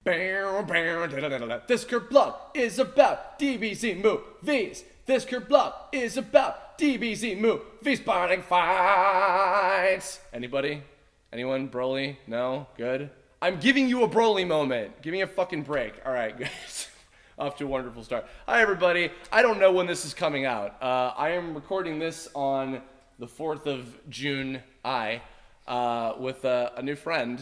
This Kirblog is about DBZ Movies. This Kirblog is about DBZ Movies. Bardock fights. Anybody? Anyone? Broly? No? Good? I'm giving you a Broly moment. Give me a fucking break. All right, guys. Off to a wonderful start. Hi, everybody. I don't know when this is coming out. I am recording this on the 4th of June, with a new friend.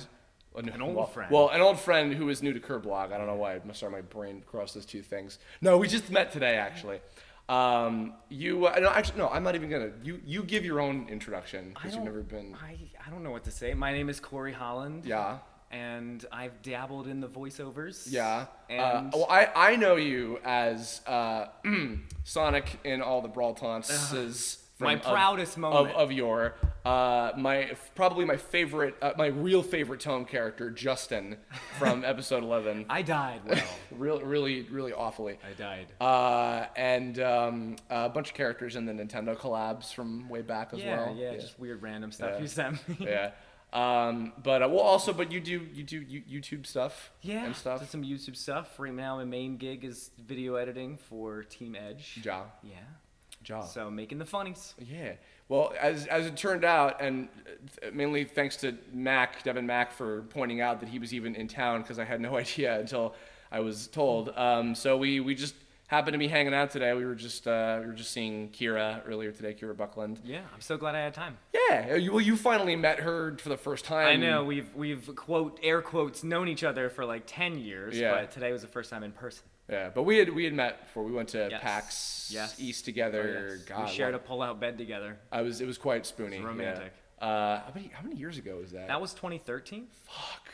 An old friend. Well, an old friend who is new to Kirblog. I don't know why my brain crossed those two things. No, we just met today, actually. I'm not even gonna. You give your own introduction because you've never been. I don't know what to say. My name is Holland. Yeah. And I've dabbled in the voiceovers. Yeah. And I know you as Sonic in all the Brawl taunts. My proudest moment of yore. Probably my favorite, my real favorite tome character, Justin, from episode 11. I died. Well, really awfully. I died. And a bunch of characters in the Nintendo collabs from way back as well. Yeah, just weird random stuff you sent me. Yeah. But you do YouTube stuff. Yeah. And stuff. Did some YouTube stuff. Right now, my main gig is video editing for Team Edge. Ja. Yeah. Job. So making the funnies. Yeah. Well, as it turned out, and mainly thanks to Devin Mack for pointing out that he was even in town because I had no idea until I was told. So we just happened to be hanging out today. We were just seeing Kira earlier today, Kira Buckland. Yeah, I'm so glad I had time. Yeah. Well, you finally met her for the first time. I know we've quote air quotes known each other for like 10 years, but today was the first time in person. Yeah, but we had met before. We went to PAX East together. Oh, yes. God, we shared a pull-out bed together. It was quite spoony. It was romantic. Yeah. How many years ago was that? That was 2013. Fuck.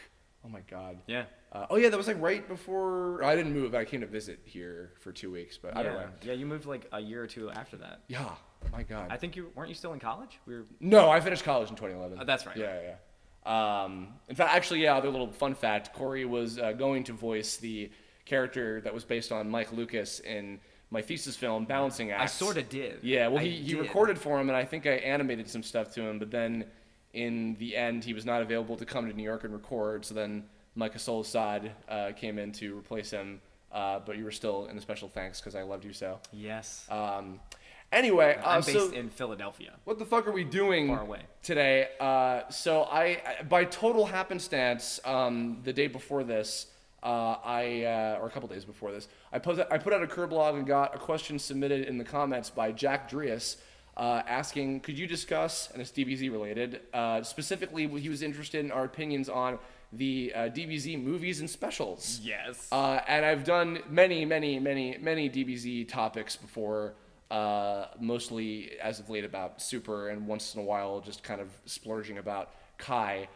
Oh my God. Yeah. That was like right before. I didn't move. I came to visit here for 2 weeks, but I don't know. Yeah, you moved like a year or two after that. Yeah. My God. I think weren't you still in college? No, I finished college in 2011. That's right. Yeah. In fact, actually, other little fun fact: Corey was going to voice the character that was based on Mike Lucas in my thesis film, Balancing Act. I sort of did. Yeah, well, he recorded for him, and I think I animated some stuff to him, but then in the end, he was not available to come to New York and record, so then Micah Solasad came in to replace him, but you were still in the special thanks because I loved you so. Yes. Anyway, I'm based in Philadelphia. What the fuck are we doing far away today? So I, by total happenstance, the day before this, or a couple days before this, I put out a Kirblog and got a question submitted in the comments by Jack Dreas, asking, could you discuss, and it's DBZ related, specifically he was interested in our opinions on the DBZ movies and specials. Yes. And I've done many DBZ topics before, mostly as of late about Super, and once in a while just kind of splurging about Kai.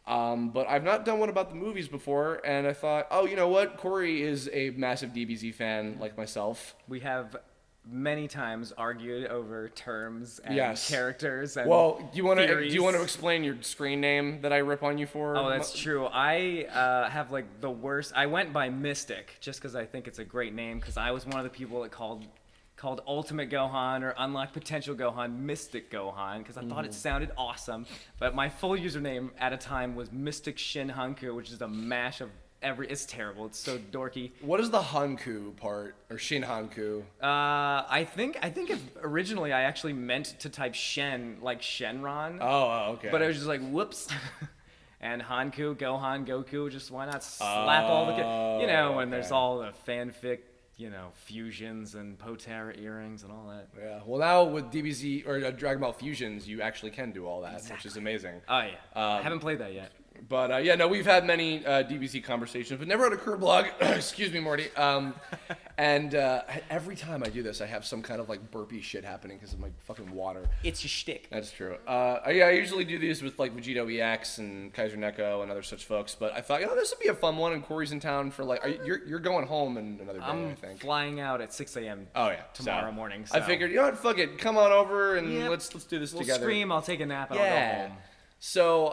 But I've not done one about the movies before, and I thought, you know what? Corey is a massive DBZ fan like myself. We have many times argued over terms and characters and do you want theories. to explain your screen name that I rip on you for? Oh, that's true. I have like the worst. I went by Mystic just because I think it's a great name, because I was one of the people that called Ultimate Gohan or Unlock Potential Gohan Mystic Gohan because I thought it sounded awesome. But my full username at a time was Mystic Shin Hanku, which is a mash of it's terrible. It's so dorky. What is the Hanku part, or Shin Hanku? I think if originally I actually meant to type Shen like Shenron. Oh, okay. But it was just like whoops. And Hanku, Gohan, Goku, just why not slap all the when there's all the fanfic, fusions and Potara earrings and all that. Yeah. Well, now with DBZ or Dragon Ball Fusions, you actually can do all that, which is amazing. Oh yeah. I haven't played that yet. But we've had many DBZ conversations, but never on a Kirblog. Excuse me, Morty. And every time I do this, I have some kind of like burpy shit happening because of my fucking water. It's your shtick. That's true. I usually do these with like Vegito EX and Kaiser Neko and other such folks. But I thought, this would be a fun one. And Corey's in town for like, you're going home in another day, I think. I'm flying out at 6 a.m. Oh yeah, tomorrow morning. So. I figured, fuck it, come on over and let's do this together. We'll scream. I'll take a nap. And I'll go home. So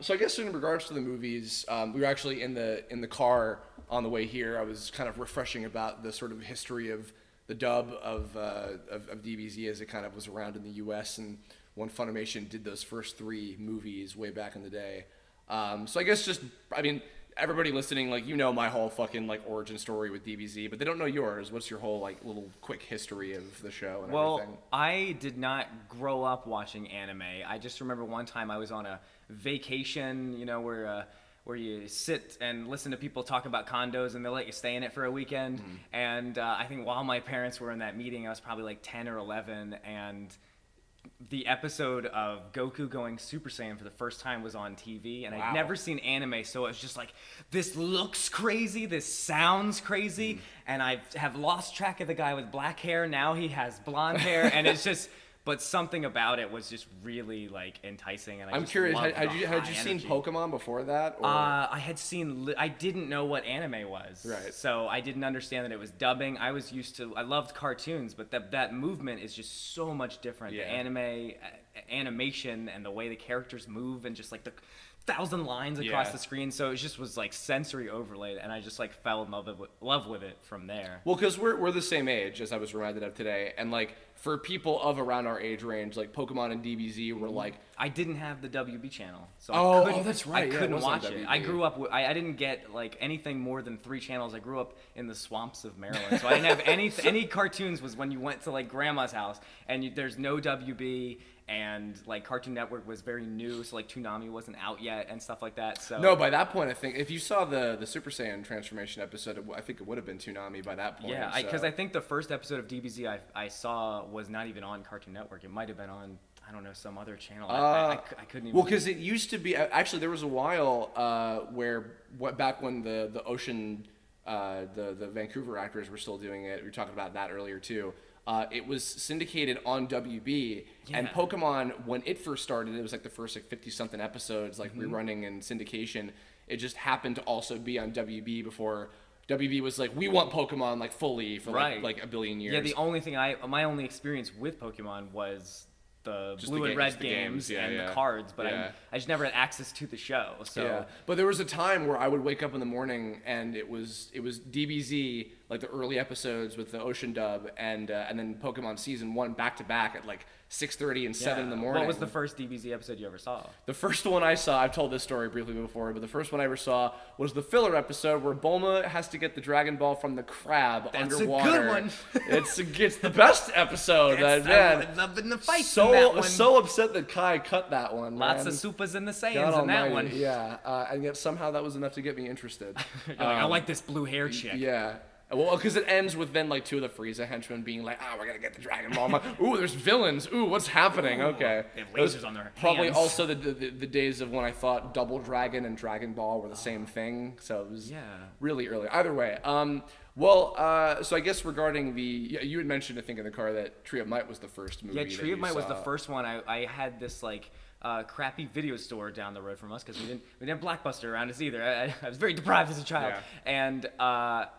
I guess in regards to the movies, we were actually in the car on the way here. I was kind of refreshing about the sort of history of the dub of DBZ as it kind of was around in the U.S. and when Funimation did those first 3 movies way back in the day. So I guess everybody listening, like, you know my whole fucking like origin story with DBZ, but they don't know yours. What's your whole like little quick history of the show and everything? I did not grow up watching anime. I just remember one time I was on a vacation, you know, where you sit and listen to people talk about condos and they'll let you stay in it for a weekend. Mm-hmm. And I think while my parents were in that meeting, I was probably like 10 or 11, and the episode of Goku going Super Saiyan for the first time was on TV, and I'd never seen anime, so it was just like, this looks crazy, this sounds crazy, and I have lost track of the guy with black hair. Now he has blonde hair, and it's just, but something about it was just really like enticing. And I'm curious, had you seen Pokemon before that? Or? I had seen. I didn't know what anime was, right? So I didn't understand that it was dubbing. I was used to. I loved cartoons, but that movement is just so much different. Yeah. The anime animation and the way the characters move, and just like the 1,000 lines across the screen. So it just was like sensory overlaid, and I just like fell in love with it from there. Well, because we're the same age, as I was reminded of today, and like for people of around our age range, like Pokemon and DBZ were like. I didn't have the WB channel, so that's right. I couldn't watch it. WB. I grew up. I didn't get like anything more than 3 channels. I grew up in the swamps of Maryland, so I didn't have any cartoons. Was when you went to like grandma's house, and there's no WB. And like Cartoon Network was very new, so like Toonami wasn't out yet and stuff like that. So no, by that point, I think if you saw the Super Saiyan transformation episode, I think it would have been Toonami by that point. Yeah, because I think the first episode of DBZ I saw was not even on Cartoon Network. It might have been on, I don't know, some other channel. I couldn't even. Well, because it used to be actually there was a while where back when the Ocean the Vancouver actors were still doing it. We were talking about that earlier too. It was syndicated on WB, and Pokemon, when it first started, it was like the first like 50-something episodes, like rerunning and syndication. It just happened to also be on WB before WB was like, we want Pokemon like fully for like a billion years. Yeah, the only thing my only experience with Pokemon was the just blue and red games and the cards, but I just never had access to the show. So, but there was a time where I would wake up in the morning and it was DBZ, like the early episodes with the Ocean dub, and then Pokemon Season 1 back to back at like 6:30 and 7 in the morning. What was the first DBZ episode you ever saw? The first one I saw, I've told this story briefly before, but the first one I ever saw was the filler episode where Bulma has to get the Dragon Ball from the crab underwater. That's a good one. It's the best episode. I'm loving the fights so, in that one. So upset that Kai cut that one. Lots of Supas and the Saiyans in that one. Yeah, and yet somehow that was enough to get me interested. I like this blue hair chick. Yeah. Well, because it ends with then like 2 of the Frieza henchmen being like, we're gonna get the Dragon Ball. Ooh, there's villains. Ooh, what's happening? Okay. They have lasers on their hands. Probably also the days of when I thought Double Dragon and Dragon Ball were the same thing. So it was really early. Either way. So I guess regarding you had mentioned, I think, in the car that Tree of Might was the first movie. Yeah, Tree of Might was the first one. I had this like crappy video store down the road from us because we didn't have Blockbuster around us either. I was very deprived as a child, and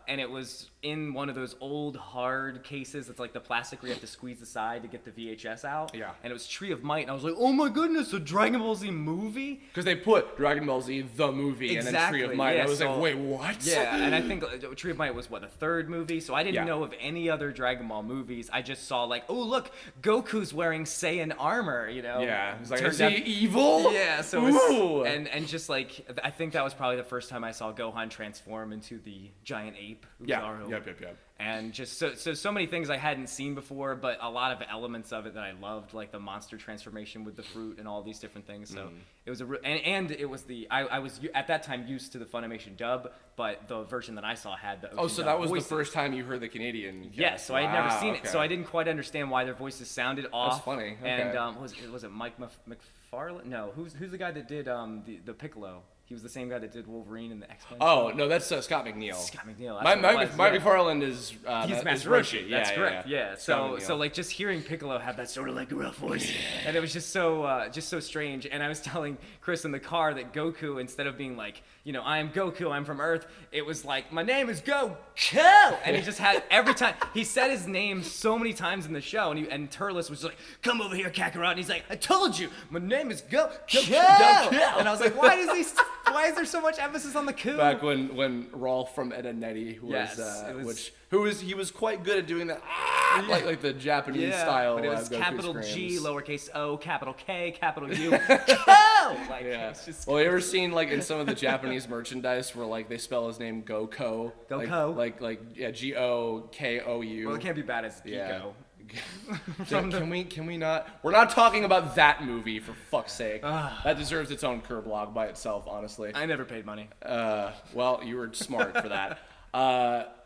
it was in one of those old hard cases that's like the plastic where you have to squeeze the side to get the VHS out. Yeah. And it was Tree of Might, and I was like, oh my goodness, a Dragon Ball Z movie? Because they put Dragon Ball Z the movie and then Tree of Might. Yeah, I was like, wait, what? Yeah, and I think Tree of Might was the 3rd movie, so I didn't know of any other Dragon Ball movies. I just saw like, oh look, Goku's wearing Saiyan armor, you know? Yeah. It was like, is he evil? Yeah, so Ooh. and just like, I think that was probably the first time I saw Gohan transform into the giant ape. Uzaru. Yep. And just so many things I hadn't seen before, but a lot of elements of it that I loved, like the monster transformation with the fruit and all these different things. So it was and it was I was at that time used to the Funimation dub, but the version that I saw had the so that was voices. The first time you heard the Canadian. Yes, so I had never seen it, so I didn't quite understand why their voices sounded off. That's funny. Okay. And was it Mike McFarlane? No, who's the guy that did the Piccolo? He was the same guy that did Wolverine and the X-Men. Oh, no, that's Scott McNeil. Scott McNeil. Mike McFarlane is... he's Master Roshi. That's correct. Yeah. So like just hearing Piccolo have that sort of like rough voice, and it was just so strange. And I was telling Chris in the car that Goku, instead of being like, I am Goku, I'm from Earth, it was like, my name is Goku! And he just had, every time, he said his name so many times in the show, and Turles was like, come over here, Kakarot, and he's like, I told you, my name is Goku! And I was like, why is there so much emphasis on the coup? Back when Rolf from Ed, Edd n Eddy was, he was quite good at doing that, like the Japanese style. But it was Goku capital screams. G, lowercase O, capital K, capital U. no! Like, Yeah. it's just Well, you ever seen like in some of the Japanese merchandise where like they spell his name Goko? Goko? Like yeah, Gokou. Well, it can't be bad as Yeah. Giko. Can we not? We're not talking about that movie for fuck's sake. That deserves its own Kirblog by itself, honestly. I never paid money. Well, you were smart for that.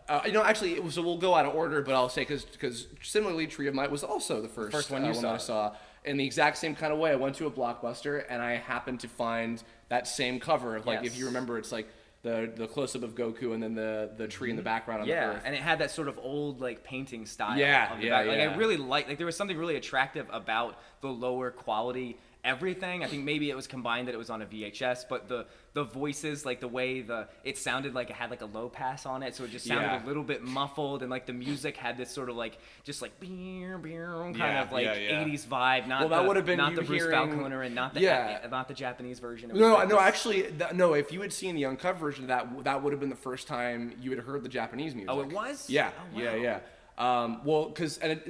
Actually, so we'll go out of order, but I'll say because similarly, Tree of Might was also the first one you one I saw. In the exact same kind of way, I went to a Blockbuster and I happened to find that same cover. Like if you remember, it's like the close up of Goku and then the tree in the background on the earth. And it had that sort of old like painting style. Yeah, of the yeah, back. Like yeah. I really like there was something really attractive about the lower quality everything. I think maybe it was combined that it was on a VHS, but the voices, like the way it sounded like it had like a low pass on it, so it just sounded a little bit muffled, and like the music had this sort of like just like kind of like 80s vibe. Not that would have been not you the Bruce hearing- Falconer and not the Japanese version. It was No, like this- actually, no. If you had seen the uncut version of that would have been the first time you had heard the Japanese music. Oh, it was? Yeah, Oh, wow. yeah.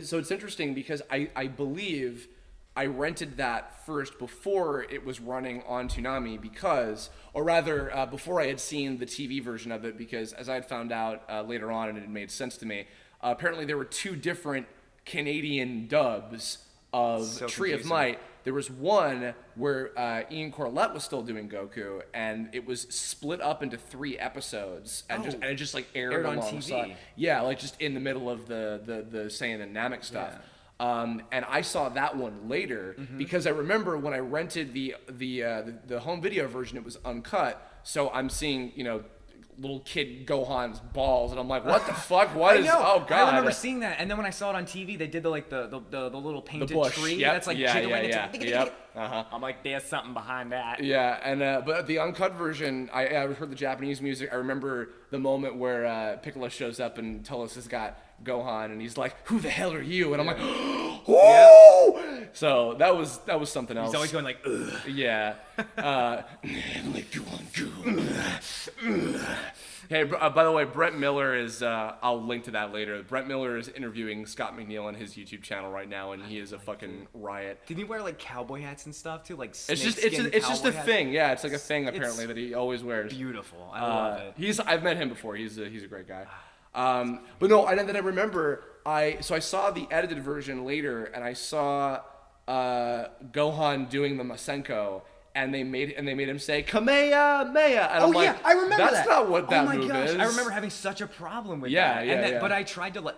So it's interesting because I believe I rented that first before it was running on Toonami before I had seen the TV version of it, because as I had found out later on, and it made sense to me, apparently there were two different Canadian dubs of Tree of Might. There was one where Ian Corlett was still doing Goku, and it was split up into 3 episodes, and it just like aired on alongside. TV. Yeah, like just in the middle of the Saiyan and Namek stuff. And I saw that one later because I remember when I rented the home video version, it was uncut. So I'm seeing, little kid Gohan's balls, and I'm like, what the fuck? What is? Oh god! I remember seeing that, and then when I saw it on TV, they did the little painted tree that's like jiggling. I'm like, there's something behind that. Yeah, and but the uncut version, I heard the Japanese music. I remember the moment where Piccolo shows up and Telus has got Gohan, and he's like, "Who the hell are you?" And I'm like, "Whoa!" So that was something else. He's always going like, ugh. Yeah. Like Gohan. Hey, by the way, Brett Miller is, I'll link to that later. Brett Miller is interviewing Scott McNeil on his YouTube channel right now, and he is a fucking riot. Did he wear like cowboy hats and stuff too? Like It's just a thing. Yeah, it's like a thing apparently that he always wears. Beautiful. I love it. I've met him before. He's a great guy. But no, and then I remember I saw the edited version later, and I saw Gohan doing the Masenko, and they made him say Kamehameha, and I'm like, I remember that. That's not what that move is. I remember having such a problem with that. Yeah. But I tried to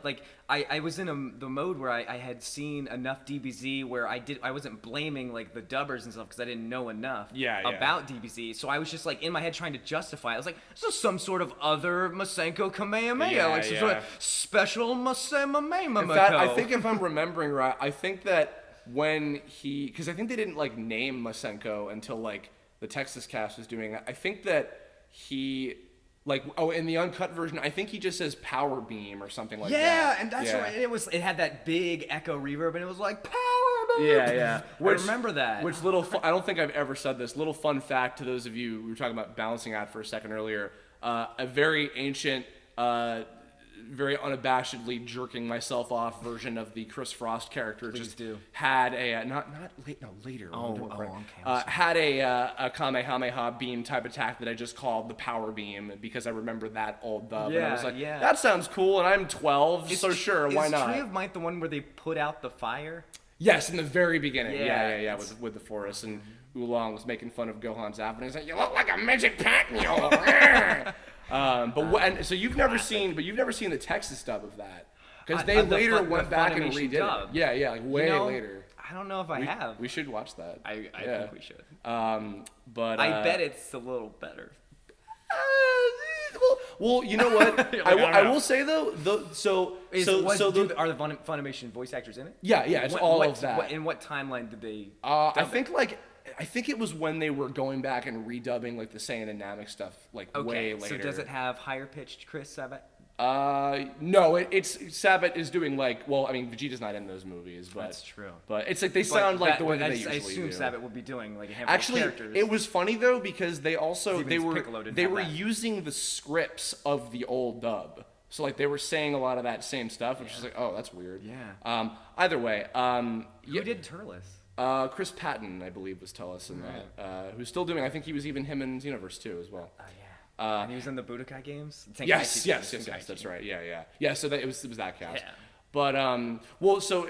I was in the mode where I had seen enough DBZ where I wasn't blaming like the dubbers and stuff because I didn't know enough about DBZ. So I was just like in my head trying to justify it. I was like, this is some sort of other Masenko Kamehameha, some sort of special Masenko. In fact, I think if I'm remembering right, I think that because I think they didn't like name Masenko until like the Texas cast was doing it. I think that he in the uncut version, I think he just says power beam or something like that. Yeah, and that's right. It had that big echo reverb, and it was like power beam. Yeah. I remember that. I don't think I've ever said this. Little fun fact to those of you, we were talking about balancing out for a second earlier. A very ancient, very unabashedly jerking myself off version of the Chris Frost character had a later. Had a Kamehameha beam type attack that I just called the power beam because I remember that old dub. And I was like, that sounds cool, and I'm 12, so sure, why not? Is Tree of Might the one where they put out the fire? Yes, in the very beginning. Yeah, with the forest, and Oolong was making fun of Gohan's outfit, and he's like, "You look like a midget pack mule." So you've never seen the Texas dub of that, because they later went back and redid it. Yeah, like way later. I don't know if I have. We should watch that. I think we should. But I bet it's a little better. Well, you know what? I will say though, are the Funimation voice actors in it? Yeah, it's all of that. In what timeline did they? I think it was when they were going back and redubbing like the Saiyan and Namek stuff way later. So does it have higher pitched Chris Sabat? No, it's Sabat is doing Vegeta's not in those movies, but that's true. But it's like they sound like the way that they usually do. I assume Sabat will be doing like a handful of characters. Actually, it was funny though because they were using the scripts of the old dub. So like they were saying a lot of that same stuff, which is like, oh, that's weird. Yeah. Either way, who did Turles? Chris Patton, I believe, was Tellus in that. Who's still doing? I think he was even him in Xenoverse 2 as well. Oh yeah. And he was in the Budokai games. Yes. That's right. Yeah. So it was that cast. Yeah. But well, so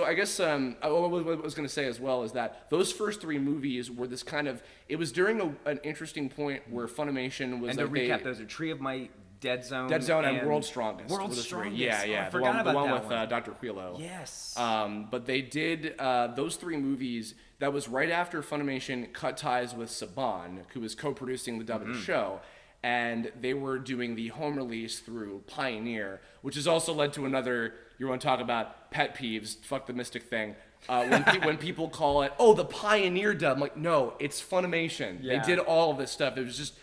I guess what I was going to say as well is that those first 3 movies were this kind of. It was during an interesting point where Funimation was. And to recap, those are Tree of Might, Dead Zone, and World's Strongest. World's Strongest. Yeah. I forgot about the one that with one. Dr. Quilo. Yes. But they did those 3 movies. That was right after Funimation cut ties with Saban, who was co-producing the dub of the show. And they were doing the home release through Pioneer, which has also led to another, you want to talk about pet peeves, fuck the Mystic thing. When people call it, the Pioneer dub, I'm like, no, it's Funimation. Yeah. They did all of this stuff. It was just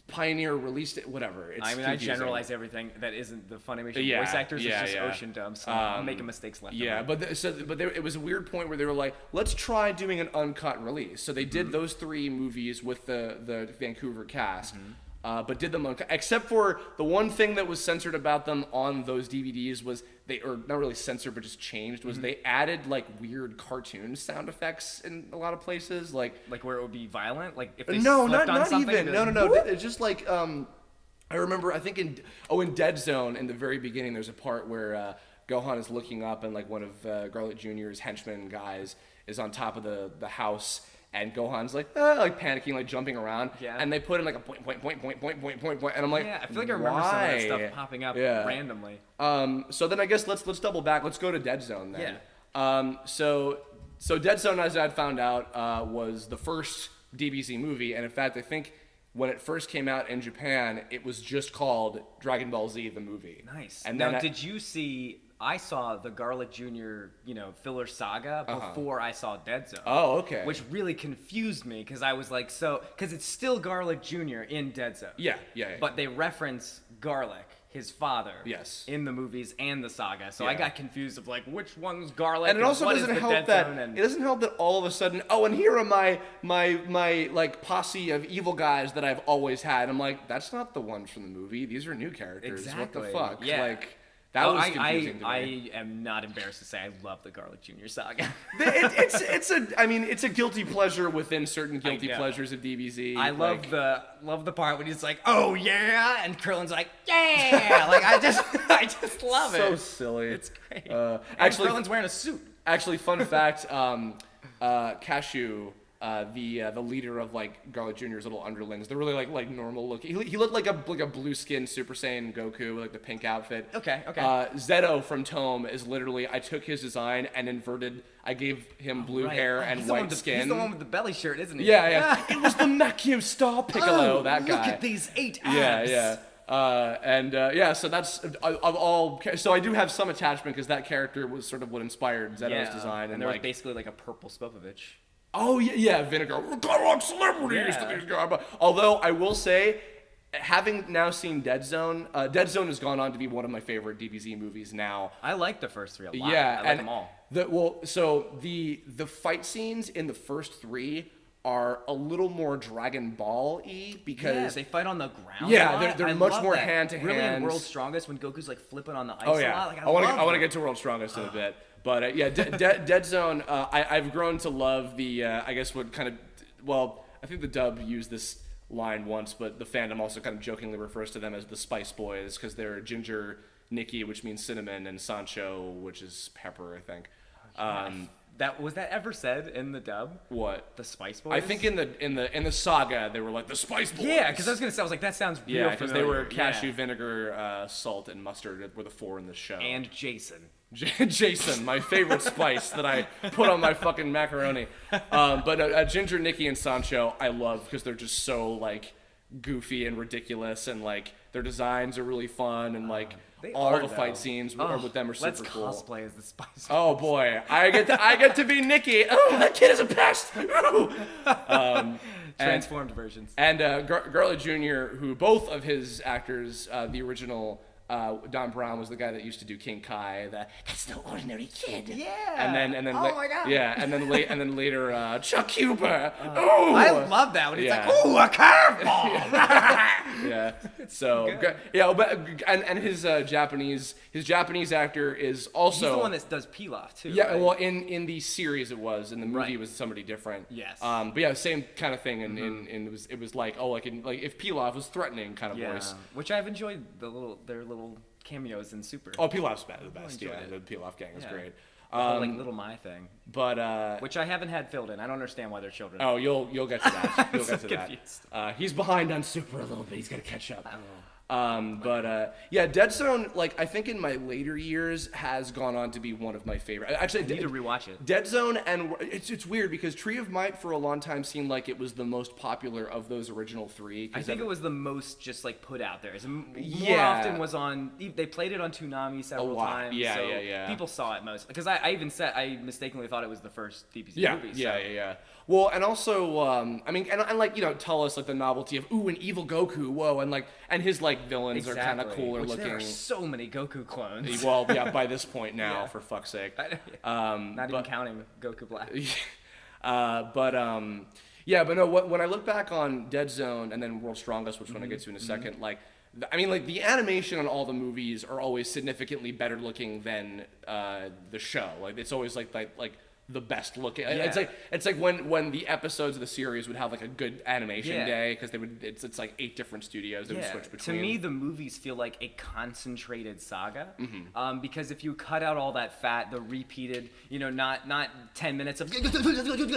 Pioneer released it, whatever. It's I confusing. generalize everything that isn't the Funimation voice actors. It's just Ocean dubs. So I'm making mistakes left. Yeah, but it was a weird point where they were like, let's try doing an uncut release. So they did those 3 movies with the Vancouver cast. But did them except for the one thing that was censored about them on those DVDs was or not really censored but just changed was they added like weird cartoon sound effects in a lot of places like where it would be violent, like if they not something, even like, no it's just like I remember I think in Dead Zone in the very beginning there's a part where Gohan is looking up and like one of Garlic Jr.'s henchmen guys is on top of the house. And Gohan's like panicking, like jumping around, and they put in like a point, and I'm like, I feel like I remember some of that stuff popping up randomly. So then I guess let's double back. Let's go to Dead Zone then. Yeah. So Dead Zone, as I found out, was the first DBZ movie, and in fact, I think when it first came out in Japan, it was just called Dragon Ball Z the movie. Nice. And now, did you see? I saw the Garlic Jr., filler saga before I saw Dead Zone. Oh, okay. Which really confused me because I was like, because it's still Garlic Jr. in Dead Zone. Yeah. But they reference Garlic, his father, in the movies and the saga. So I got confused of like which one's Garlic. And it also doesn't help that it doesn't help that all of a sudden, and here are my like posse of evil guys that I've always had. I'm like, that's not the ones from the movie. These are new characters. Exactly. What the fuck? Yeah. Like. That was confusing to me. I am not embarrassed to say I love the Garlic Jr. saga. It's a guilty pleasure within certain guilty pleasures of DBZ. I love the part when he's like, oh yeah, and Krillin's like, yeah, like I just love it. So silly. It's great. Actually, Krillin's wearing a suit. Actually, fun fact, Cashew. The leader of like Garlic Jr.'s little underlings, they're really like normal looking. He looked like a blue skinned Super Saiyan Goku with like the pink outfit. Okay. Zeto from Tome is literally I took his design and inverted. I gave him blue hair and white skin. He's the one with the belly shirt, isn't he? Yeah. It was the Makio Star Piccolo. That guy. Look at these 8 abs. Yeah. So that's of all. So I do have some attachment because that character was sort of what inspired Zeto's design, and there was basically like a purple Spopovich. Oh, yeah, Vinegar. We're kind of like celebrities to these guys. Although, I will say, having now seen Dead Zone has gone on to be one of my favorite DBZ movies now. I like the first 3 a lot. Yeah. I like them all. The fight scenes in the first 3 are a little more Dragon Ball-y because... they fight on the ground. Yeah, they're much more hand-to-hand. Really in World's Strongest when Goku's like flipping on the ice a lot. Like, I want to get to World's Strongest in a bit. But Dead Zone, I've grown to love the, I guess what kind of, well, I think the dub used this line once, but the fandom also kind of jokingly refers to them as the Spice Boys because they're Ginger Nikki, which means cinnamon, and Sancho, which is pepper, I think. Was that ever said in the dub? What? The Spice Boys? I think in the saga they were like the Spice Boys. Yeah, because I was gonna say, I was like, that sounds real familiar. Yeah, because they were cashew, vinegar, salt, and mustard were the 4 in the show. And Jason. Jason, my favorite spice that I put on my fucking macaroni. But Ginger, Nikki, and Sancho I love because they're just so like goofy and ridiculous, and like their designs are really fun, and like all the fight scenes with them are super cool. Let's cosplay as the Spice Boys. Oh boy, I get to be Nikki. Oh, that kid is a pest. Transformed versions. And Garlic Jr., who both of his actors, the original Don Brown was the guy that used to do King Kai. That's no ordinary kid. Yeah. And then oh my god. Yeah, and then later Chuck Huber. I love that when he's Yeah. like, ooh, a curveball. Yeah. So yeah, but and his Japanese actor is also He's the one that does Pilaf too. yeah. right? Well, in the series it was, in the movie Right. it was somebody different. Yes. But yeah, same kind of thing, and it was like if Pilaf was threatening kind of yeah. voice. Which I've enjoyed their little cameos in Super. Oh, Pilaf's the best. enjoyed Yeah, it. the Pilaf gang is Yeah. great. The whole, like Little My thing, But which I haven't had filled in. I don't understand why they're children. oh, you'll get to that. You'll get to confused. that. He's behind on Super a little bit. He's got to catch up. I don't know. Yeah, Dead Zone, like, I think in my later years has gone on to be one of my favorite. Actually, I need to rewatch it. Dead Zone, and it's weird because Tree of Might for a long time seemed like it was the most popular of those original three. I think it was the most just like put out there. More Yeah. often was on. They played it on Toonami several lot. times. Yeah, so yeah. People saw it most because I even said I mistakenly thought it was the first DBZ Yeah, movie. yeah. Well, and also, I mean, and like, tell us like the novelty of an evil Goku, whoa, and his like villains are kind of cooler Which looking. There are so many Goku clones. Well, yeah, by this point now, Yeah. for fuck's sake. Not even counting Goku Black. Yeah, but no. When I look back on Dead Zone and then World's Strongest, which one I get to in a second, like, I mean, like the animation on all the movies are always significantly better looking than the show. Like it's always like the best looking. Yeah. It's like when the episodes of the series would have like a good animation Yeah. day because it's like 8 different studios they would switch between. To me, the movies feel like a concentrated saga, because if you cut out all that fat, the repeated, not 10 minutes of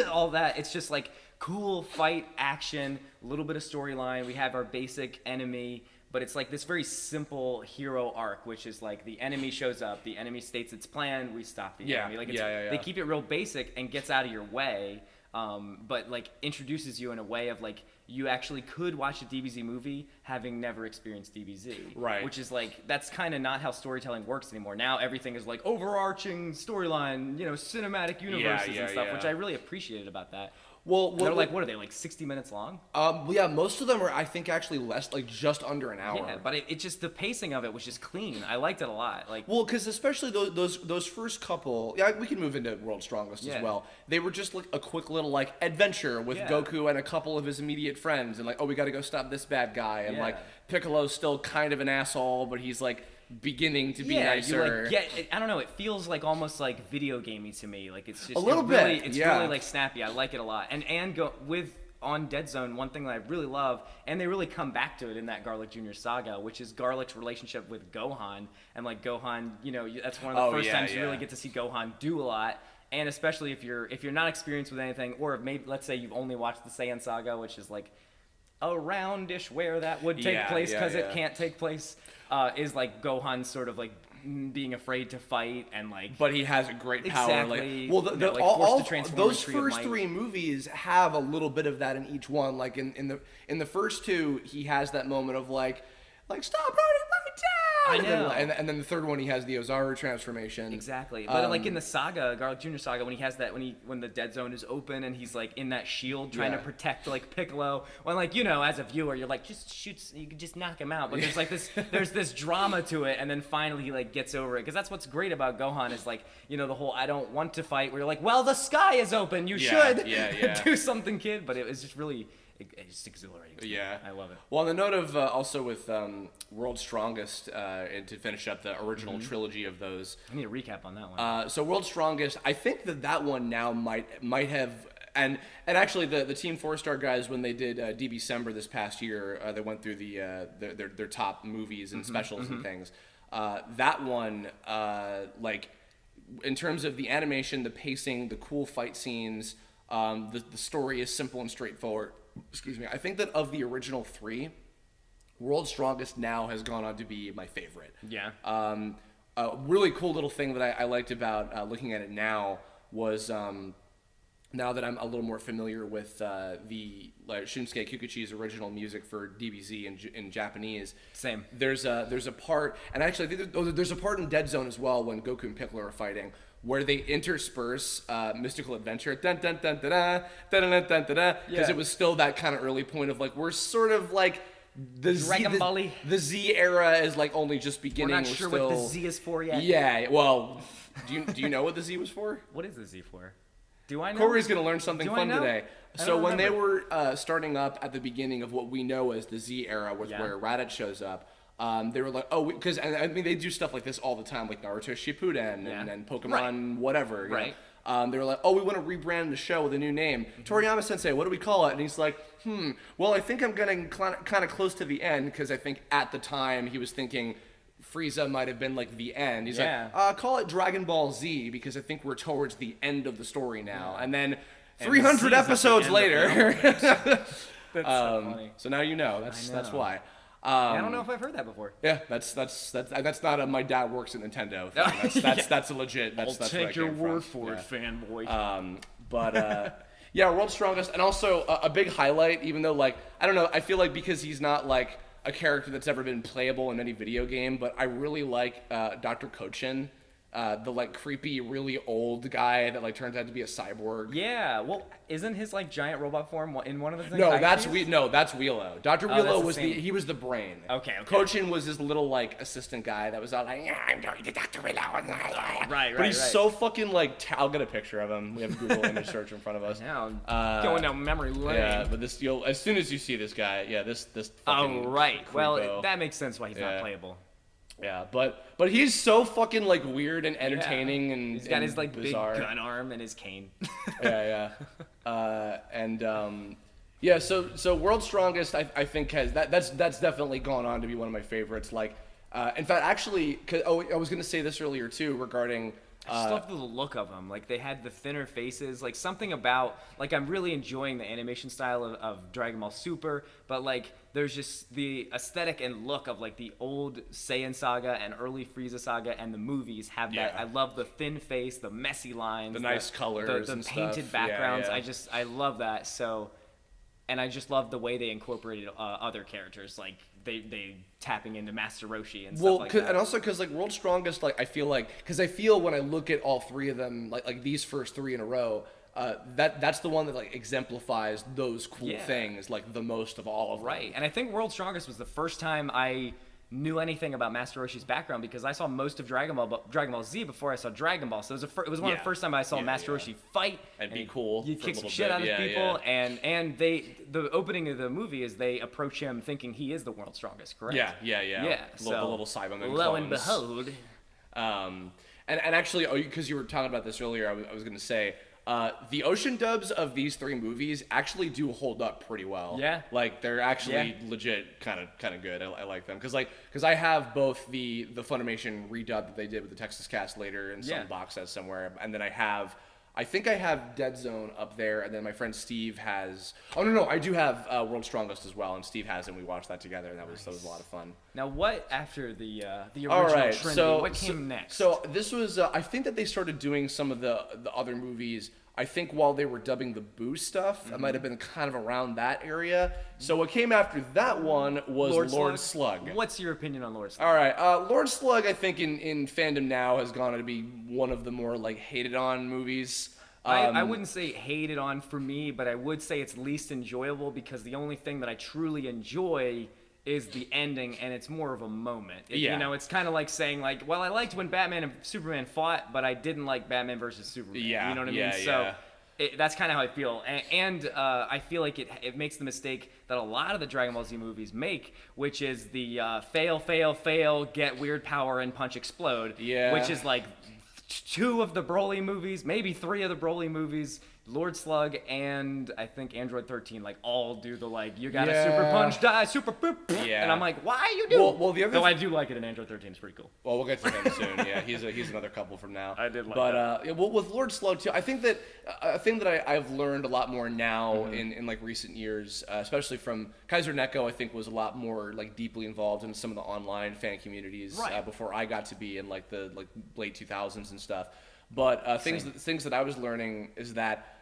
all that, it's just like cool fight action, a little bit of storyline. We have our basic enemy, but it's like this very simple hero arc, which is like the enemy shows up, the enemy states its plan, we stop the enemy. Like They keep it real basic and gets out of your way, but like introduces you in a way of like you actually could watch a DBZ movie having never experienced DBZ. Right. Which is like, that's kind of not how storytelling works anymore. Now everything is like overarching storyline, cinematic universes and stuff, which I really appreciated about that. Well, they're like, what are they, like 60 minutes long? Yeah, most of them are, I think, actually less, like just under an hour. Yeah, but it just, the pacing of it was just clean. I liked it a lot. Like, well, because especially those first couple, yeah, we can move into World's Strongest as well. They were just like a quick little like adventure with Goku and a couple of his immediate friends, and like, oh, we got to go stop this bad guy, and like Piccolo's still kind of an asshole, but he's like beginning to be nicer. You like I don't know, it feels like almost like video gamey to me. Like it's just a little bit. It's really like snappy. I like it a lot. And go with on Dead Zone, one thing that I really love, and they really come back to it in that Garlic Jr. saga, which is Garlic's relationship with Gohan. And like Gohan, that's one of the first times you really get to see Gohan do a lot. And especially if you're not experienced with anything, or if maybe let's say you've only watched the Saiyan saga, which is like aroundish where that would take place because it can't take place, is like Gohan sort of like being afraid to fight and like. But he has a great power. Exactly. Like, well, all those Tree of first Might. 3 movies have a little bit of that in each one. Like in the first 2, he has that moment of like stop hurting my dad. I know. And then the third one, he has the Ozaru transformation. Exactly. But like in the saga, Garlic Jr. saga, when he has that, when the Dead Zone is open and he's like in that shield trying to protect like Piccolo, when like as a viewer you're like just shoots, you can just knock him out. But there's like there's this drama to it, and then finally he like gets over it, because that's what's great about Gohan is like the whole I don't want to fight, where you're like, well, the sky is open, you should do something, kid. But it was just really. It's exhilarating. Yeah, I love it. Well, on the note of also with World's Strongest, and to finish up the original trilogy of those, I need a recap on that one. So World's Strongest, I think that one now might have, and actually the Team 4-Star guys, when they did DBCember this past year, they went through their top movies and specials and things. That one, like in terms of the animation, the pacing, the cool fight scenes, the story is simple and straightforward. Excuse me. I think that of the original 3, World's Strongest now has gone on to be my favorite. Yeah. A really cool little thing that I liked about looking at it now was now that I'm a little more familiar with the Shunsuke Kikuchi's original music for DBZ in Japanese. Same. There's a part, and actually there's a part in Dead Zone as well when Goku and Piccolo are fighting, where they intersperse Mystical Adventure, dun dun dun dun dun dun dun dun dun, because it was still that kind of early point of like we're sort of like the Dragon Ball-y. the Z era is like only just We're beginning. not sure what the Z is for yet. Yeah, well, do you know what the Z was for? What is the Z for? Do I know? Corey's gonna learn something Do I fun know? today. I So don't when they remember. were starting up at the beginning of what we know as the Z era, with Yeah. where Raditz shows up, they were like, because I mean they do stuff like this all the time, like Naruto Shippuden Yeah. and Pokemon whatever. You Right. know? They were like, we want to rebrand the show with a new name. Toriyama Sensei, what do we call it? And he's like, well, I think I'm getting kind of close to the end, because I think at the time he was thinking Frieza might have been like the end. He's like, call it Dragon Ball Z, because I think we're towards the end of the story now. And then 300 Z is at the episodes end later. That's so funny. So now you know. That's know. why. I don't know if I've heard that before. Yeah, that's not a my dad works at Nintendo thing. That's a legit. That's where I came from. for it, fanboy. But yeah, World's Strongest, and also a big highlight. Even though, like, I don't know, I feel like because he's not like a character that's ever been playable in any video game, but I really like Dr. Kochin, the like creepy, really old guy that like turns out to be a cyborg. Yeah, well, isn't his like giant robot form in one of the things? No, that's Wheelo. Dr. Oh, that's Wheelo the was same. he was the brain. Okay. Kochin was his little like assistant guy that was all like, I'm going to Dr. Wheelo. Right. But he's so fucking like, I'll get a picture of him. We have Google image search in front of us. Now going down memory lane. Yeah, but this as soon as you see this guy, this fucking Oh right. Well, creepo. that makes sense why he's not playable. Yeah, but he's so fucking like weird and entertaining, and he's got his like bizarre. big gun arm and his cane. Yeah. So World's Strongest, I think that's definitely gone on to be one of my favorites. Like, in fact, actually, I was gonna say this earlier too regarding. I just love the look of them. Like, they had the thinner faces. Like, something about... Like, I'm really enjoying the animation style of Dragon Ball Super, but, like, there's just the aesthetic and look of, like, the old Saiyan saga and early Frieza saga, and the movies have that. I love the thin face, the messy lines. The nice colors the and painted stuff. backgrounds. Yeah. I love that. So... And I just love the way they incorporated other characters, like they tapping into Master Roshi and stuff like that. And also because like World's Strongest, like I feel when I look at all three of them, like these first three in a row, that's the one that like exemplifies those cool things like the most of all of them. Right, and I think World's Strongest was the first time I knew anything about Master Roshi's background, because I saw most of Dragon Ball Z before I saw Dragon Ball. So it was one of the first time I saw Master Roshi fight and be cool. You kick some shit out of people, and the opening of the movie is they approach him thinking he is the world's strongest. Correct? Yeah. So the little Cybermen lo clones. and behold. And actually, because you were talking about this earlier, I was going to say. The ocean dubs of these three movies actually do hold up pretty well. Yeah. Like they're actually legit kind of good. I like them because I have both the Funimation redub that they did with the Texas cast later in some box set somewhere, and then I think I have Dead Zone up there, and then my friend Steve has. Oh no, I do have World's Strongest as well, and Steve has it. And we watched that together, and that was a lot of fun. Now, what after the original All right, Trinity? What came next? So this was I think that they started doing some of the other movies. I think while they were dubbing the Boo stuff, it might have been kind of around that area. So what came after that one was Lord Slug. What's your opinion on Lord Slug? All right, Lord Slug, I think in fandom now has gone on to be one of the more like hated on movies. I wouldn't say hated on for me, but I would say it's least enjoyable, because the only thing that I truly enjoy is the ending, and it's more of a moment. You know, it's kind of like saying, like, well, I liked when Batman and Superman fought, but I didn't like Batman versus Superman. You know what I mean? So that's kind of how I feel. And I feel like it makes the mistake that a lot of the Dragon Ball Z movies make, which is the fail, get weird power and punch explode. Yeah. Which is like 2 of the Broly movies, maybe 3 of the Broly movies, Lord Slug and I think Android 13, like all do the like you got a super punch die super boop. And I'm like, why you do? Well, the other though I do like it in Android 13. It's pretty cool. Well, we'll get to him soon. Yeah, he's another couple from now. I did like that. But well, with Lord Slug too, I think that a thing that I've learned a lot more now in like recent years, especially from Kaiser Neko, I think was a lot more like deeply involved in some of the online fan communities before I got to be in like the late 2000s and stuff. But things that I was learning is that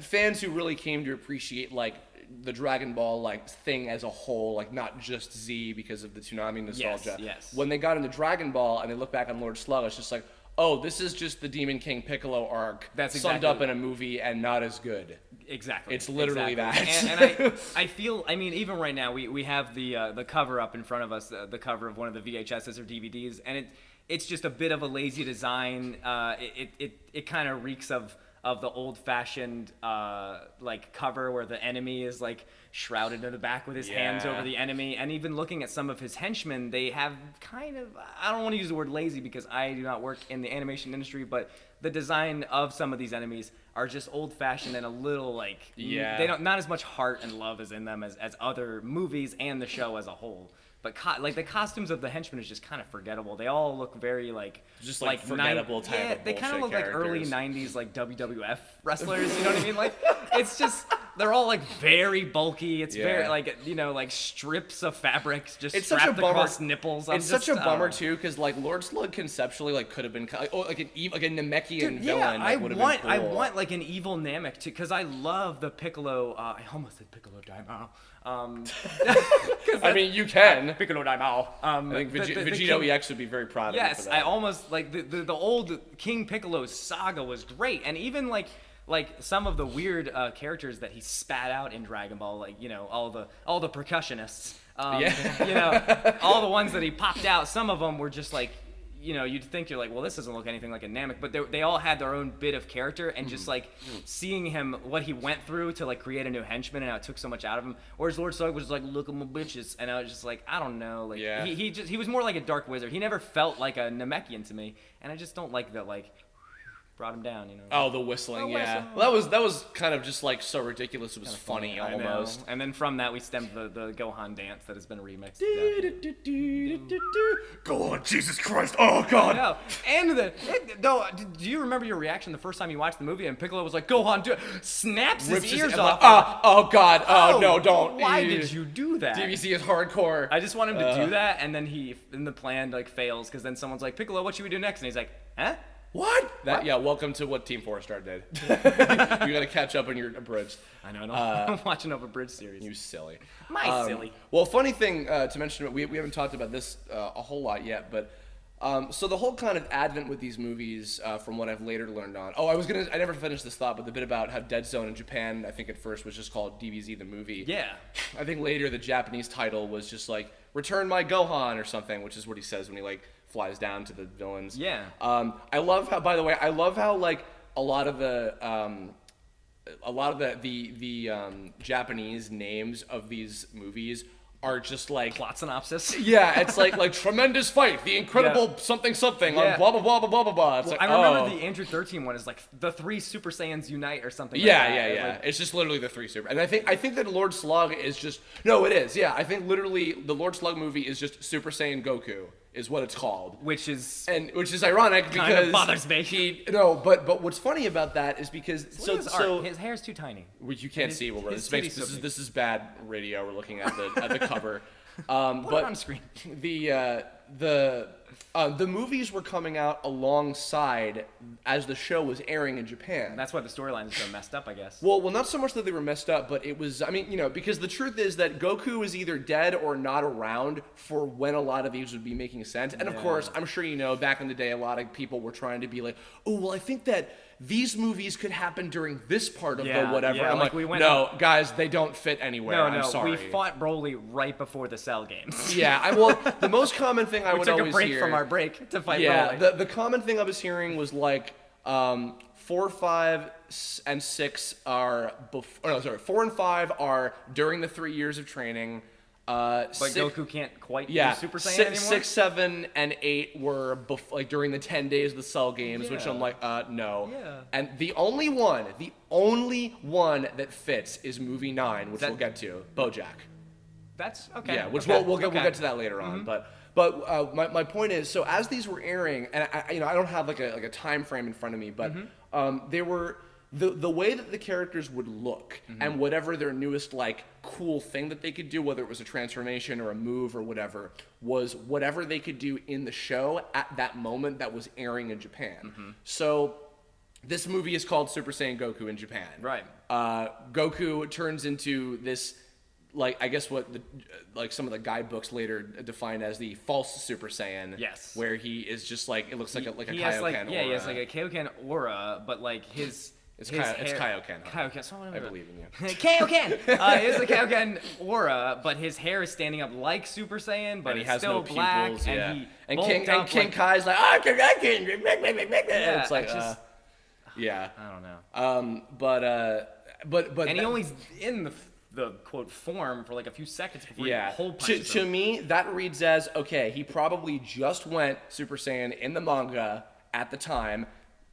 fans who really came to appreciate like the Dragon Ball like thing as a whole, like not just Z because of the Toonami nostalgia. When they got into Dragon Ball and they look back on Lord Slug, it's just like, oh, this is just the Demon King Piccolo arc summed up in a movie and not as good. Exactly. It's literally that. And I feel, I mean, even right now, we have the cover up in front of us, the cover of one of the VHSs or DVDs, and it's just a bit of a lazy design. It kind of reeks of the old-fashioned like cover where the enemy is like shrouded in the back with his hands over the enemy. And even looking at some of his henchmen, they have kind of, I don't want to use the word lazy because I do not work in the animation industry, but the design of some of these enemies are just old-fashioned and a little like they don't, not as much heart and love is in them as other movies and the show as a whole. But like the costumes of the henchmen is just kind of forgettable. They all look very like just like forgettable type of they kind of look characters. like early '90s like WWF wrestlers. You know what I mean? Like it's just they're all like very bulky. It's very like like strips of fabric just strapped across nipples. It's such a bummer too because like Lord Slug conceptually like could have been like an Namekian villain. I want like an evil Namek too because I love the Piccolo. I almost said Piccolo Daimao. I mean, you can. Piccolo Daimao. I think Vegito EX would be very proud of you for that. I almost like the old King Piccolo saga was great, and even like some of the weird characters that he spat out in Dragon Ball, like all the percussionists, all the ones that he popped out. Some of them were just like. You'd think you're like, well, this doesn't look anything like a Namek, but they all had their own bit of character, and just like seeing him, what he went through to like create a new henchman, and how it took so much out of him. Whereas Lord Slug was like, look at my bitches, and I was just like, I don't know, like he was more like a dark wizard. He never felt like a Namekian to me, and I just don't like that like. Brought him down, Oh, the whistling, Well, that was kind of just like so ridiculous. It was funny almost. And then from that we stemmed the Gohan dance that has been remixed. Gohan, Jesus Christ! Oh God! No, and do you remember your reaction the first time you watched the movie and Piccolo was like, Gohan, snaps his ears off? Oh God! Oh no! Don't! Why did you do that? DBZ is hardcore. I just want him to do that, and then the plan like fails because then someone's like, Piccolo, what should we do next? And he's like, huh? What? Welcome to what Team 4-Star did. You gotta catch up on your abridged. I know, I'm watching up a bridge series. You silly. Silly. Well, funny thing to mention, we haven't talked about this a whole lot yet, but so the whole kind of advent with these movies, from what I've later learned on. Oh, I never finished this thought, but the bit about how Dead Zone in Japan, I think at first was just called DBZ the movie. Yeah. I think later the Japanese title was just like Return My Gohan or something, which is what he says when he like flies down to the villains. Yeah. I love how, by the way, like a lot of the Japanese names of these movies are just like plot synopsis. Yeah, it's like tremendous fight, the incredible something on blah blah blah blah blah blah. It's I remember the Andrew 13 one is like the 3 Super Saiyans unite or something. Yeah. It's just literally the 3 super. And I think that Lord Slug is just it is. Yeah, I think literally the Lord Slug movie is just Super Saiyan Goku. Is what it's called, which is ironic because kind of bothers me. But what's funny about that is because his hair's too tiny, which you can't see. This is bad radio. We're looking at the cover, Put it on screen. The movies were coming out alongside as the show was airing in Japan. That's why the storyline is so messed up, I guess. Well, not so much that they were messed up, but it was, because the truth is that Goku is either dead or not around for when a lot of these would be making sense. And of course, I'm sure back in the day, a lot of people were trying to be like, oh, well, I think that these movies could happen during this part of the whatever. Yeah, I'm like, no, guys, they don't fit anywhere. I'm sorry. We fought Broly right before the Cell games. The most common thing I would always hear. We took a break from our break to fight Broly. Yeah, the common thing I was hearing was like 4, 5, and 6 are 4 and 5 are during the 3 years of training. But Goku can't quite be Super Saiyan anymore? 6, 7, and 8 were during the 10 days of the Cell games, which I'm like, no. Yeah. And the only one that fits is movie 9, which we'll get to, Bojack. That's okay. Yeah, which we'll get to that later on. But my point is, so as these were airing, and I don't have like a time frame in front of me, but they were. The way that the characters would look and whatever their newest like cool thing that they could do, whether it was a transformation or a move or whatever, was whatever they could do in the show at that moment that was airing in Japan. So this movie is called Super Saiyan Goku in Japan. Right. Goku turns into this like I guess what like some of the guidebooks later defined as the false Super Saiyan. Yes. Where he is just like it looks like a he Kaioken has like aura. yeah, he has like a Kaioken aura, but like his It's his Kaioken. Kaioken. So I believe in you. Kaioken. He has the Kaioken aura, but his hair is standing up like Super Saiyan, but And he it's has still no black, pupils, and yeah. he And King like, Kai's like, I can. Yeah, It's like, it's just- yeah. I don't know. But And he only's in the quote form for like a few seconds before he hole to, punches to him. me that reads as okay, he probably just went Super Saiyan in the manga at the time.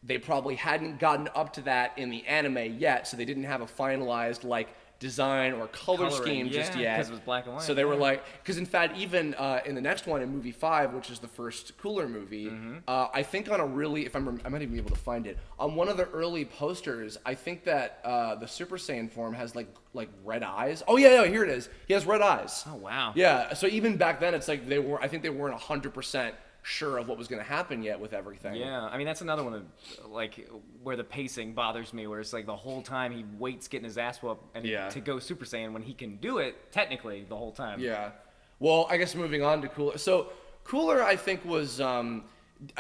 They probably hadn't gotten up to that in the anime yet, so they didn't have a finalized like design or color scheme just yet. Because it was black and white. So they were like, because in fact, even in the next one, in movie 5, which is the first Cooler movie, I think on a really, I might even be able to find it, on one of the early posters, I think that the Super Saiyan form has like red eyes. Oh yeah, here it is. He has red eyes. Oh wow. Yeah. So even back then, it's like I think they weren't 100% sure of what was going to happen yet with everything. Yeah, I mean that's another one of like where the pacing bothers me, where it's like the whole time he waits getting his ass whooped and to go Super Saiyan when he can do it technically the whole time. Yeah. Well, I guess moving on to Cooler. So Cooler, I think, was a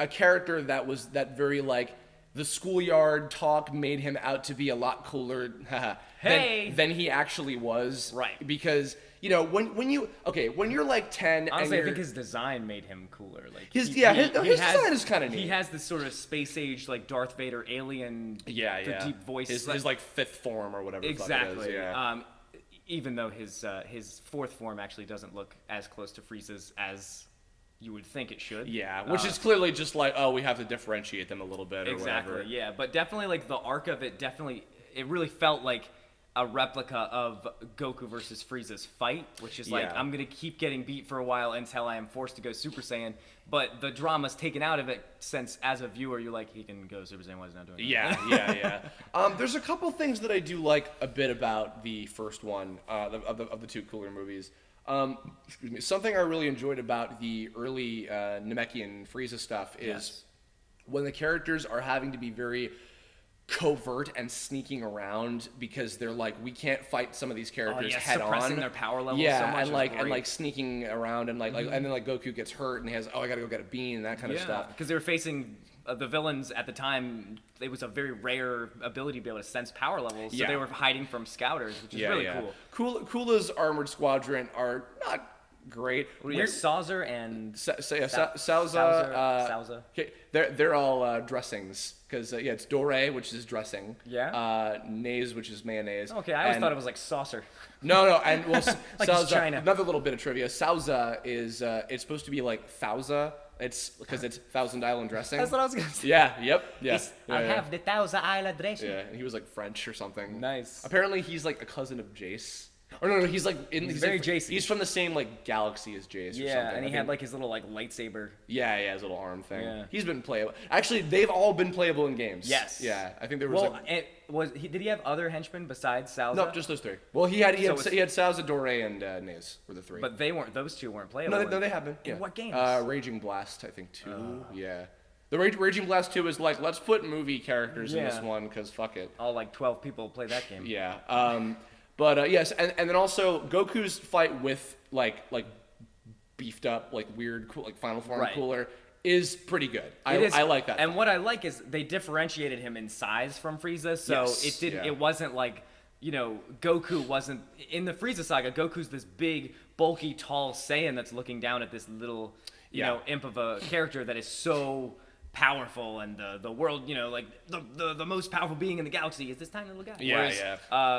character that was that very like the schoolyard talk made him out to be a lot cooler than he actually was. Right. Because you know when you're like 10 Honestly, and I think his design made him cooler. Like his design is kind of neat. He has this sort of space age like Darth Vader alien. The deep voice. His like fifth form or whatever. Exactly. The fuck it is, yeah. Even though his fourth form actually doesn't look as close to Frieza's as you would think it should. Yeah, which is clearly just like, oh, we have to differentiate them a little bit or exactly, whatever. Yeah, but definitely like the arc of it it really felt like a replica of Goku versus Frieza's fight, which is like, I'm going to keep getting beat for a while until I am forced to go Super Saiyan, but the drama's taken out of it since as a viewer you're like, he can go Super Saiyan, why is he not doing it? Yeah. There's a couple things that I do like a bit about the first one of the two Cooler movies. Excuse me. Something I really enjoyed about the early Namekian Frieza stuff is when the characters are having to be very covert and sneaking around because they're like, we can't fight some of these characters head suppressing on. their power levels Yeah, so much and like sneaking around and like and then like Goku gets hurt and he has, I gotta go get a bean and that kind of stuff. Because they were facing the villains at the time. It was a very rare ability to be able to sense power levels, so they were hiding from scouters, which is really cool. Kula's armored squadron are not great. Sauzer and Sauza. Okay, they're all dressings because it's Dore, which is dressing. Yeah. Naze, which is mayonnaise. Okay, I always thought it was like saucer. No, and well, like Sauza, China. Another little bit of trivia. Sauza is it's supposed to be like Thousa. It's because it's Thousand Island dressing. That's what I was gonna say. Yeah. I have the Thousand Island dressing. Yeah, and he was like French or something. Nice. Apparently, he's like a cousin of Jace. Or no, he's like he's very Jace-y. He's from the same like galaxy as Jace. Or something. And he had like his little like lightsaber. Yeah, his little arm thing. Yeah. He's been playable. Actually, they've all been playable in games. Yes. Yeah, I think there was. Did he have other henchmen besides Salza? No, just those three. Well, he had Salza, Dore, and Naze were the three. But those two weren't playable. No, they have been. In what games? Raging Blast, I think 2. Yeah. The Raging Blast 2 is like, let's put movie characters in this one because fuck it. All like 12 people play that game. Yeah. But yes, and then also Goku's fight with like beefed up like weird cool like Final Form Cooler is pretty good. I like that. And what I like is they differentiated him in size from Frieza, so it wasn't like, you know, Goku wasn't in the Frieza saga. Goku's this big, bulky, tall Saiyan that's looking down at this little, you know, imp of a character that is so powerful, and the world, you know, like the most powerful being in the galaxy is this tiny little guy.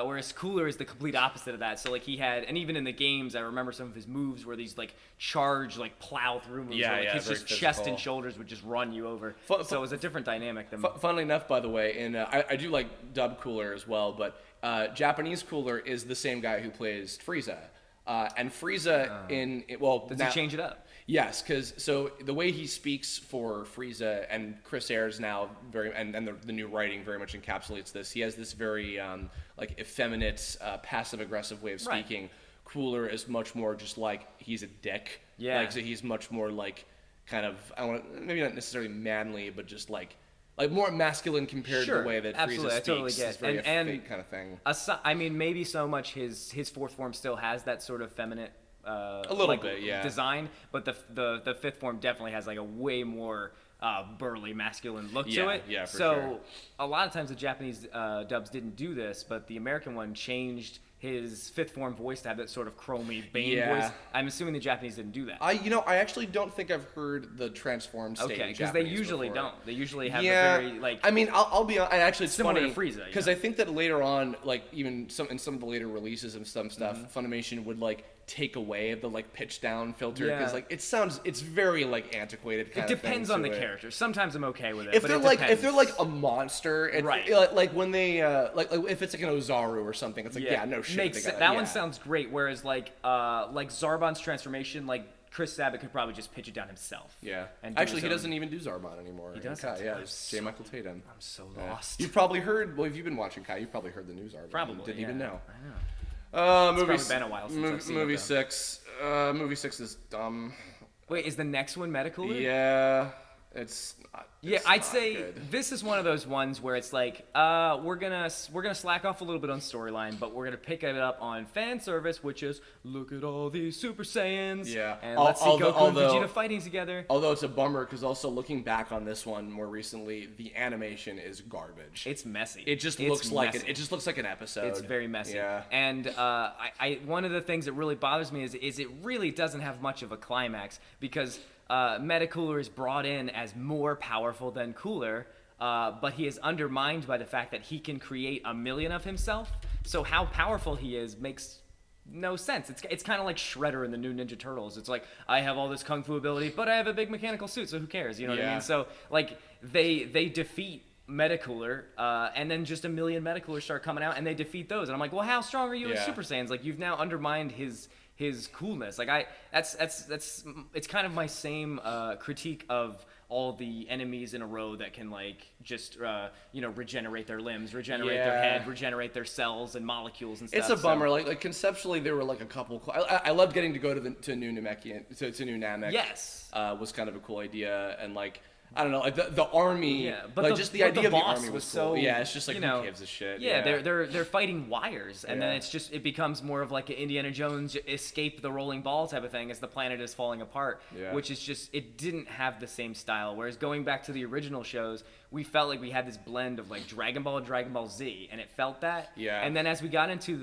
Whereas Cooler is the complete opposite of that. So like he had, and even in the games, I remember some of his moves were these like charge, like plow through moves. Where, like, his just physical chest and shoulders would just run you over. So it was a different dynamic than. Funnily enough, by the way, and I do like dub Cooler as well, but Japanese Cooler is the same guy who plays Frieza. And Frieza does he change it up? Yes, because so the way he speaks for Frieza, and Chris Ayres now and the new writing very much encapsulates this. He has this very like effeminate, passive aggressive way of speaking. Right. Cooler is much more just like he's a dick. Yeah. Like so he's much more like kind of maybe not necessarily manly, but just like like more masculine compared to the way that absolutely, Frieza I totally speaks. get. It's very And fake kind of thing. I mean, maybe so much his fourth form still has that sort of feminine A little bit, yeah. design, but the fifth form definitely has like a way more burly masculine look to it. Yeah, for so sure. a lot of times the Japanese dubs didn't do this, but the American one changed his fifth form voice to have that sort of chromy Bane voice. I'm assuming the Japanese didn't do that. I actually don't think I've heard the transformed state in because they Japanese usually before. don't. They usually have a very like. I mean, I'll be honest. Actually, it's similar funny to Frieza, because I think that later on, like even in some of the later releases and some stuff, Funimation would like take away the like pitch down filter because like it's very like antiquated kind it of thing. depends on the it. character. Sometimes I'm okay with it. If but they're it like depends. a monster, like when they like if it's like an Ozaru or something, it's like no shit. Makes that one sounds great. Whereas like Zarbon's transformation, like Chris Sabat could probably just pitch it down himself. Yeah. And Actually, he doesn't even do Zarbon anymore. He does. Yeah, it's J. Michael Tatum. I'm so lost. You've probably heard. Well, if you've been watching Kai, you've probably heard the news Zarbon. Probably. You didn't even know. I know. Movie, it's probably been a while since I've seen movie it, 6. Movie 6 is dumb. Wait, is the next one medical? Yeah, it's not. Yeah, it's I'd not say good. this is one of those ones where it's like, we're gonna slack off a little bit on storyline, but we're gonna pick it up on fan service, which is look at all these Super Saiyans, Yeah. and let's see Goku and Vegeta fighting together. Although it's a bummer because also looking back on this one more recently, the animation is garbage. It's messy. It just It's looks like messy. it just looks like an episode. It's very messy. Yeah. And I one of the things that really bothers me is it really doesn't have much of a climax because Metacooler is brought in as more powerful than Cooler, but he is undermined by the fact that he can create a million of himself. So how powerful he is makes no sense. It's kind of like Shredder in the new Ninja Turtles. It's like, I have all this kung fu ability, but I have a big mechanical suit, so who cares? You know what I mean? So like they defeat Metacooler, and then just a million Metacoolers start coming out, and they defeat those. And I'm like, well, how strong are you as Super Saiyans? Like, you've now undermined his coolness. Like it's kind of my same critique of all the enemies in a row that can like just regenerate their limbs, regenerate their head, regenerate their cells and molecules and stuff. It's a bummer. Like conceptually, there were like a couple. I loved getting to go to New Namekian to New Namek. Yes, was kind of a cool idea, and like I don't know, like the army. Yeah, but like just the idea of the army was cool. so. Yeah, it's just like who gives a shit. Yeah, they're fighting wires, and then it becomes more of like an Indiana Jones escape the rolling ball type of thing as the planet is falling apart. Yeah. Which is just, it didn't have the same style. Whereas going back to the original shows, we felt like we had this blend of like Dragon Ball and Dragon Ball Z, and it felt that. Yeah. And then as we got into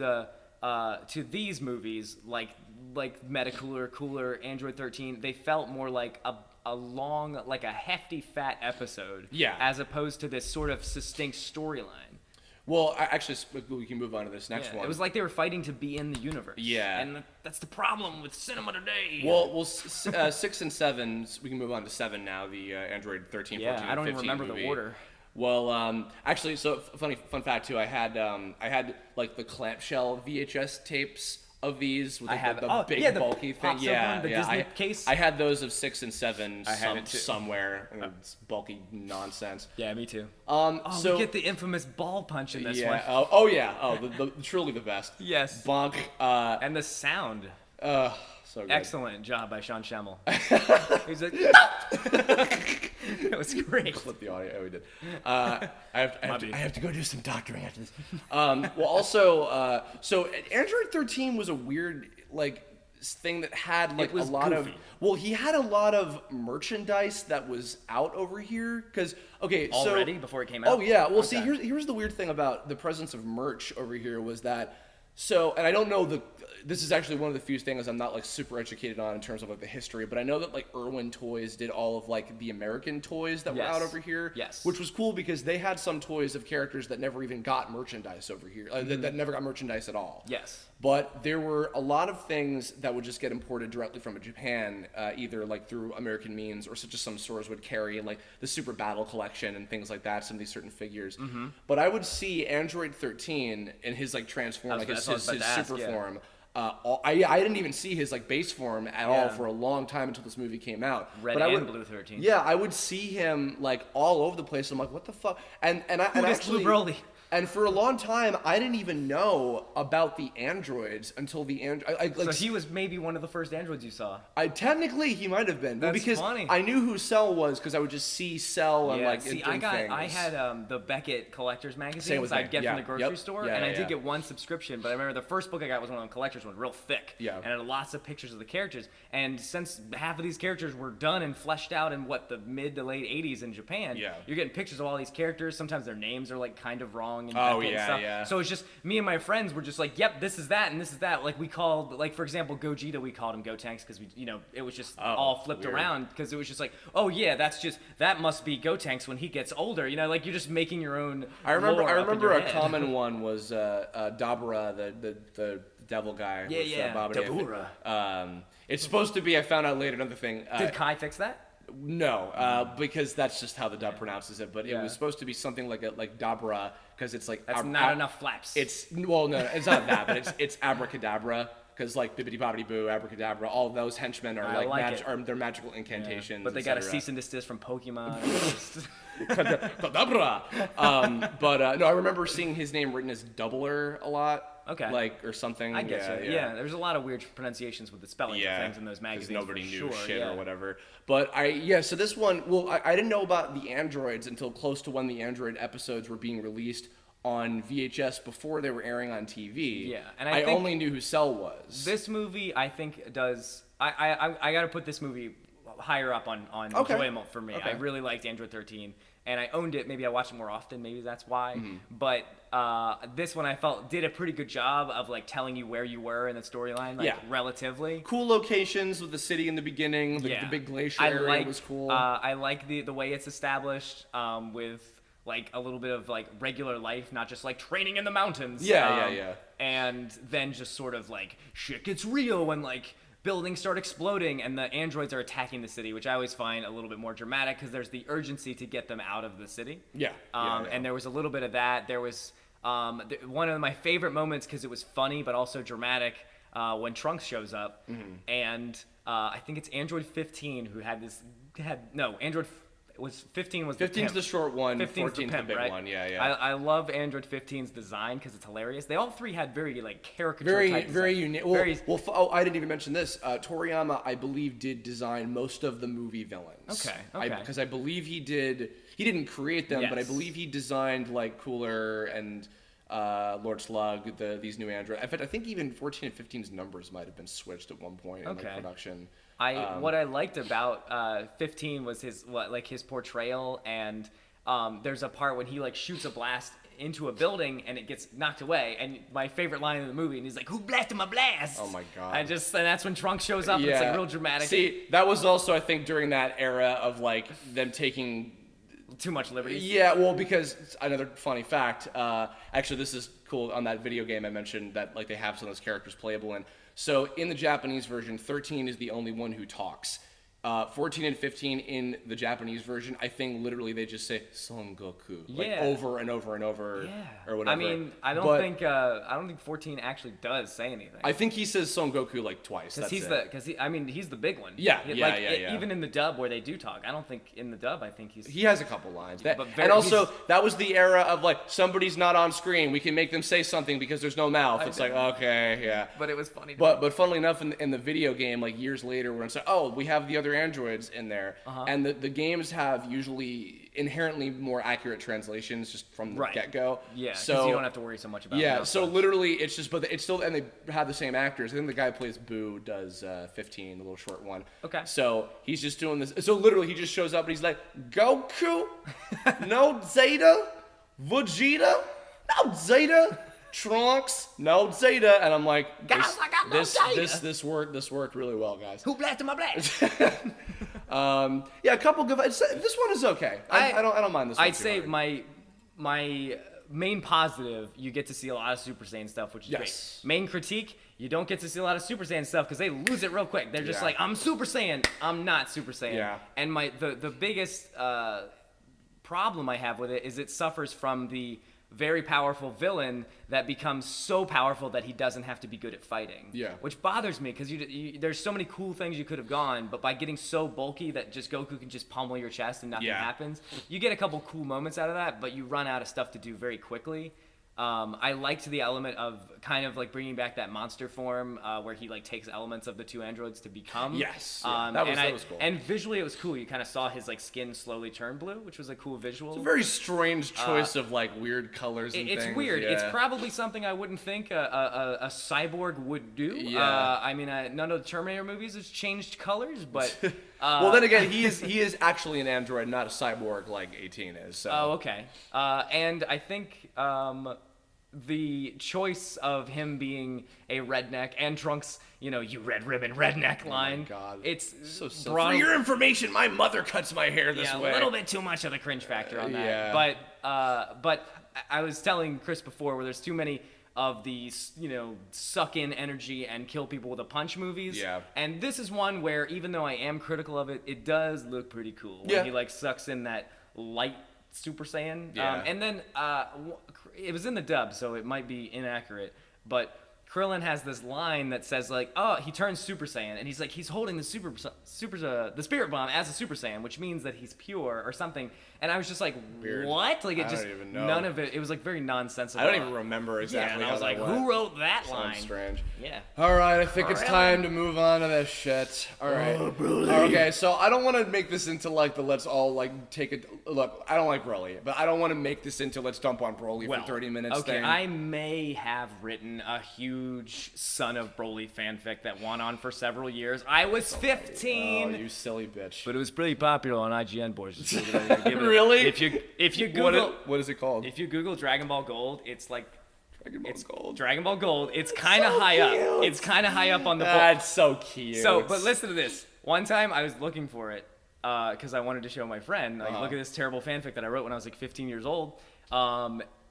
to these movies, like Metacooler, Cooler, Android 13, they felt more like a long, like a hefty, fat episode. Yeah. As opposed to this sort of succinct storyline. Well, actually, we can move on to this next one. It was like they were fighting to be in the universe. Yeah. And that's the problem with cinema today. Well, 6 and 7. We can move on to 7 now. The Android 13, 14, yeah, I don't and 15 even remember movie. the order. Well, actually, so fun fact too. I had like the clamshell VHS tapes of these with like, the big bulky thing. Yeah, the Disney case. I had those of 6 and 7 had it too. somewhere. It's bulky nonsense. Yeah, me too. So we get the infamous ball punch in this one. The truly the best. Yes. Bonk. And the sound. So good. Excellent job by Sean Schemmel. He's like, it was great. Clip the audio. Oh, we did. I have to go do some doctoring after this. Well, also, so Android 13 was a weird like thing that had like a lot goofy. of. Well, he had a lot of merchandise that was out over here because already before it came out. Oh yeah. Well, Okay. see, here's the weird thing about the presence of merch over here was that. So, and I don't know this is actually one of the few things I'm not like super educated on in terms of like the history, but I know that like Irwin Toys did all of like the American toys that were out over here. Yes. Which was cool because they had some toys of characters that never even got merchandise over here, that never got merchandise at all. Yes. But there were a lot of things that would just get imported directly from Japan, either like through American means or just some stores would carry like the Super Battle Collection and things like that, some of these certain figures. Mm-hmm. But I would see Android 13 in his like transform, like his super form. I didn't even see his like base form at all for a long time until this movie came out. Red and Blue 13. Yeah, I would see him like all over the place. I'm like, what the fuck? And I Blue actually Broly? And for a long time, I didn't even know about the androids until the So he was maybe one of the first androids you saw. Technically, he might have been. That's because funny. I knew who Cell was because I would just see Cell and like see, in things. I had the Beckett collector's magazines thing. I'd get from the grocery Yep. store, Yeah, and I yeah. did get one subscription. But I remember the first book I got was one of them collector's ones, real thick, Yeah. and it had lots of pictures of the characters. And since half of these characters were done and fleshed out in the mid to late '80s in Japan, you're getting pictures of all these characters. Sometimes their names are like kind of wrong and Beckett and stuff. Yeah. So it's just me and my friends were just like, yep, this is that and this is that. Like we called, like for example, Gogeta, we called him Gotenks because it was just all flipped around because it was just like, oh yeah, that must be Gotenks when he gets older. Like you're just making your own. I remember a head. common one was Dabura, the devil guy. Yeah. Dabura. It's supposed to be. I found out later. Another thing. Did Kai fix that? No, because that's just how the dub pronounces it. But it was supposed to be something like Dabra, because it's like that's not enough flaps. It's no, it's not that, but it's abracadabra, because like bibbidi bobbidi boo, abracadabra, all those henchmen are they're magical incantations. But they got a cease and desist from Pokemon. Kadabra. No, I remember seeing his name written as Doubler a lot. Okay. Or something. I guess yeah. There's a lot of weird pronunciations with the spelling of things in those magazines. Nobody knew shit or whatever. But so this one, I didn't know about the androids until close to when the android episodes were being released on VHS before they were airing on TV. Yeah, and I only knew who Cell was. This movie, I think, does. I got to put this movie higher up on enjoyment for me. Okay. I really liked Android 13, and I owned it. Maybe I watched it more often. Maybe that's why. Mm-hmm. But this one I felt did a pretty good job of like telling you where you were in the storyline, relatively. Cool locations with the city in the beginning. The big glacier area was cool. I like the way it's established with like a little bit of like regular life, not just like training in the mountains. Yeah. And then just sort of like shit gets real when like buildings start exploding and the androids are attacking the city, which I always find a little bit more dramatic because there's the urgency to get them out of the city. Yeah. And there was a little bit of that. There was one of my favorite moments because it was funny but also dramatic when Trunks shows up. Mm-hmm. And I think it's Android 15 who Android 15 was 15's the short one, 15's 14's the big one. Yeah. I love Android 15's design because it's hilarious. They all three had very like caricature type very design. unique. I didn't even mention this. Toriyama, I believe, did design most of the movie villains. Okay. Because I believe he didn't create them, but I believe he designed like Cooler and Lord Slug, these new androids. In fact, I think even 14 and 15's numbers might have been switched at one point in production. What I liked about 15 was his portrayal, and there's a part when he like shoots a blast into a building and it gets knocked away, and my favorite line in the movie, and he's like, "Who blasted my blast?" Oh my god! And that's when Trunks shows up. And it's like real dramatic. See, that was also I think during that era of like them taking too much liberties. Yeah, well, because another funny fact. Actually, this is cool. On that video game I mentioned that like they have some of those characters playable in. So in the Japanese version, 13 is the only one who talks. 14 and 15 in the Japanese version, I think literally they just say Son Goku like over and over and over or whatever. I mean, I don't think 14 actually does say anything. I think he says Son Goku like twice. That's he's the big one. Yeah, Even in the dub where they do talk, I don't think in the dub. I think he has a couple lines. That was the era of like somebody's not on screen, we can make them say something because there's no mouth. It's like okay, yeah. But it was funny. But funnily enough, in the video game, like years later, when it's like, oh, we have the other androids in there, and the games have usually inherently more accurate translations just from the get-go. Yeah, so you don't have to worry so much about. Yeah, so literally it's just, but it's still, and they have the same actors. I think the guy who plays Boo does 15, the little short one. Okay. So he's just doing this. So literally he just shows up and he's like, Goku, no Zeta, Vegeta, no Zeta. Trunks, no Zeta, and I'm like, guys, I got no Zeta. This worked really well, guys. Who blasted my blast? A couple good. This one is okay. I don't mind this one. I'd say my main positive, you get to see a lot of Super Saiyan stuff, which is great. Main critique, you don't get to see a lot of Super Saiyan stuff because they lose it real quick. They're just like, I'm Super Saiyan, I'm not Super Saiyan. Yeah. And the biggest problem I have with it is it suffers from the very powerful villain that becomes so powerful that he doesn't have to be good at fighting. Yeah. Which bothers me because there's so many cool things you could have gone, but by getting so bulky that just Goku can just pummel your chest and nothing happens, you get a couple cool moments out of that, but you run out of stuff to do very quickly. I liked the element of kind of like bringing back that monster form where he like takes elements of the two androids to become. Yes. Yeah, that was cool. And visually it was cool. You kind of saw his like skin slowly turn blue, which was a cool visual. It's a very strange choice of like weird colors and things. It's weird. Yeah. It's probably something I wouldn't think a cyborg would do. Yeah. I mean, none of the Terminator movies has changed colors, but... well, then again, he is actually an android, not a cyborg like 18 is. So. Oh, okay. And I think the choice of him being a redneck and Trunks, you red ribbon redneck line. Oh my God. It's so For your information, my mother cuts my hair this way. A little bit too much of the cringe factor on that. Yeah. But I was telling Chris before where there's too many of these, suck in energy and kill people with a punch movies. Yeah. And this is one where, even though I am critical of it, it does look pretty cool. When Yeah. he like sucks in that light Super Saiyan. Yeah. And then it was in the dub, so it might be inaccurate, but Krillin has this line that says like, oh, he turns Super Saiyan, and he's holding the the Spirit Bomb as a Super Saiyan, which means that he's pure or something. And I was just like, Weird. what? Like I don't even know. none of it. It was like very nonsensical. I don't even remember exactly. Yeah, and I how was like, that went. who wrote that Sounds line? strange. Yeah. All right, I think it's Really? time to move on to this shit. All right. Okay, so I don't want to make this into like the let's all like take it. Look, I don't like Broly, but I don't want to make this into let's dump on Broly for 30 minutes. Okay, thing. I may have written a huge Son of Broly fanfic that went on for several years. I was 15. Oh, you silly bitch. But it was pretty popular on IGN, boys. Really? If you Google what is it called? if you Google Dragon Ball Gold, it's like Dragon Ball Gold. Dragon Ball Gold. It's kind of high up. It's kind of high up on the. That's so cute. So, but listen to this. One time I was looking for it because I wanted to show my friend. Like, look at this terrible fanfic that I wrote when I was like 15 years old.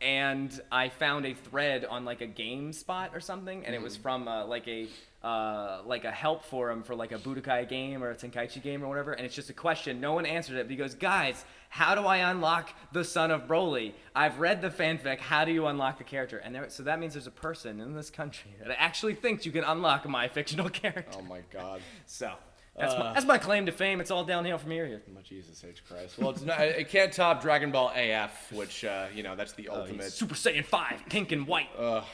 And I found a thread on like a GameSpot or something, and it was from like a help forum for like a Budokai game or a Tenkaichi game or whatever, and it's just a question. No one answered it. But he goes, guys, how do I unlock the Son of Broly? I've read the fanfic. How do you unlock the character? And so that means there's a person in this country that actually thinks you can unlock my fictional character. Oh my God. So that's my claim to fame. It's all downhill from here. Oh, Jesus H. Christ. Well, it's not, it can't top Dragon Ball AF, which that's the ultimate. Super Saiyan 5, pink and white. All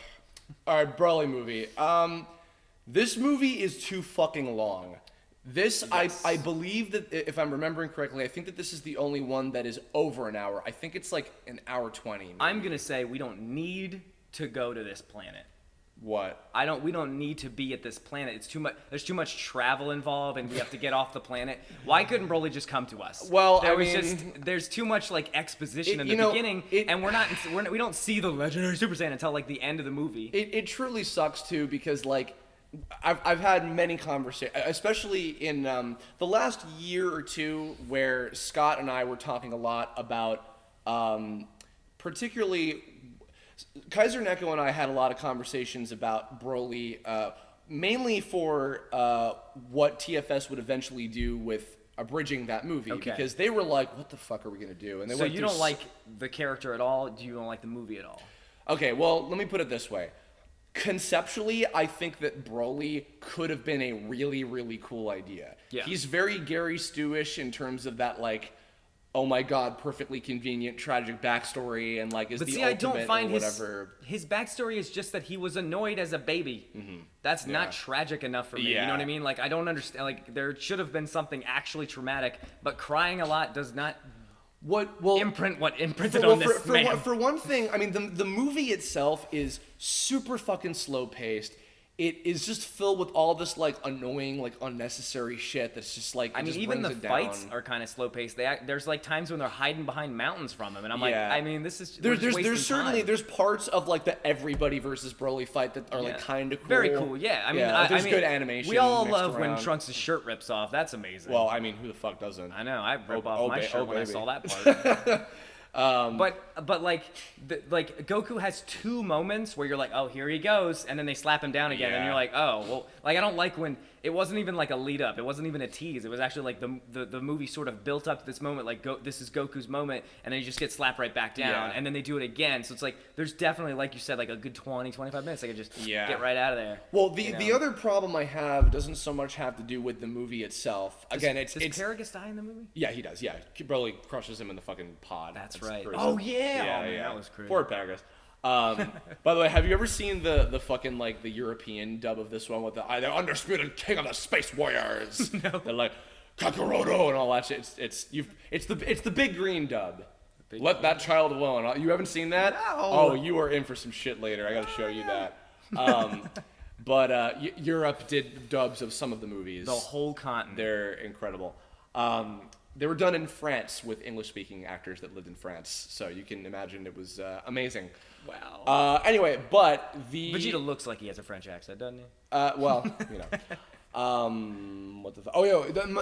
right, Broly movie. This movie is too fucking long. This, yes. I believe that, if I'm remembering correctly, I think that this is the only one that is over an hour. I think it's like an hour 20. Maybe. I'm going to say we don't need to go to this planet. What? We don't need to be at this planet. It's too much. There's too much travel involved, and we have to get off the planet. Why couldn't Broly just come to us? Well, there's too much like exposition in the beginning, and we don't see the legendary Super Saiyan until like the end of the movie. It truly sucks too, because like I've had many conversations, especially in the last year or two, where Scott and I were talking a lot about particularly. Kaiser Neko and I had a lot of conversations about Broly, mainly for what TFS would eventually do with abridging that movie, because they were like, "What the fuck are we gonna do?" And they you don't like the character at all? Do you don't like the movie at all? Okay, well, let me put it this way. Conceptually, I think that Broly could have been a really, really cool idea. Yeah. He's very Gary Stu-ish in terms of that, like, oh my God, perfectly convenient, tragic backstory, and like is the ultimate I don't find or whatever. His backstory is just that he was annoyed as a baby. Mm-hmm. That's not tragic enough for me. Yeah. You know what I mean? Like, I don't understand. Like, there should have been something actually traumatic, but crying a lot does not imprinted on this man. For one thing, I mean, the movie itself is super fucking slow paced. It is just filled with all this like annoying, like unnecessary shit that's just like. I mean, even the fights are kind of slow paced. There's like times when they're hiding behind mountains from him, and I'm like, I mean, this is there's certainly there's parts of like the everybody versus Broly fight that are like kind of cool. Very cool, yeah. I mean, there's good animation. We all love when Trunks' shirt rips off. That's amazing. Well, I mean, who the fuck doesn't? I know. I ripped off my shirt when I saw that part. But like Goku has two moments where you're like, oh, here he goes, and then they slap him down again, and you're like, oh, well, like I don't like when it wasn't even like a lead up. It wasn't even a tease. It was actually like the movie sort of built up to this moment, like this is Goku's moment, and then he just gets slapped right back down, and then they do it again. So it's like there's definitely, like you said, like a good 20-25 minutes. I could just get right out of there. Well, the other problem I have doesn't so much have to do with the movie itself. Again, does Karagus die in the movie? Yeah, he does. Yeah, Broly crushes him in the fucking pod. That's right. Crazy. Oh yeah, that was crazy. Poor Karagus. By the way, have you ever seen the fucking like the European dub of this one with the undisputed king of the space warriors? No. They're like Kakaroto and all that shit. It's the big green dub. Let that child alone. You haven't seen that? No. Oh, you are in for some shit later. I got to show you that. But Europe did dubs of some of the movies. The whole continent. They're incredible. They were done in France with English-speaking actors that lived in France, so you can imagine it was amazing. Wow. Anyway, but Vegeta looks like he has a French accent, doesn't he? Well, you know.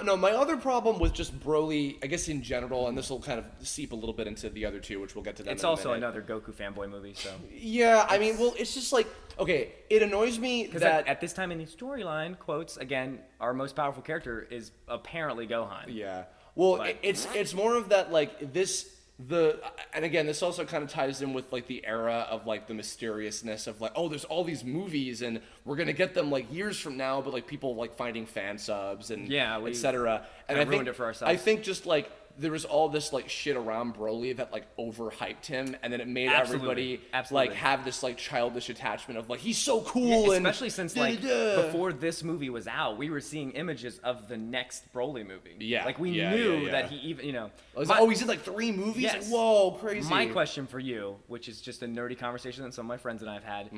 No, my other problem with just Broly, I guess in general, and this will kind of seep a little bit into the other two, which we'll get to them It's in a also minute. another Goku fanboy movie, so. Yeah, I mean, well, it's just like, okay, it annoys me that... at this time in the storyline, quotes, again, our most powerful character is apparently Gohan. Yeah. Well, it's more of that, like, and again, this also kind of ties in with, like, the era of, like, the mysteriousness of, like, oh, there's all these movies, and we're gonna get them, like, years from now, but, like, people, like, finding fan subs, and et cetera. And I ruined it for ourselves. I think just, like, there was all this, like, shit around Broly that, like, overhyped him, and then it made everybody, like, have this, like, childish attachment of, like, he's so cool, yeah, and... Especially since, like, before this movie was out, we were seeing images of the next Broly movie. Yeah. Like, we knew that he even, you know... he's in, like, 3 movies? Yes. Whoa, crazy. My question for you, which is just a nerdy conversation that some of my friends and I have had,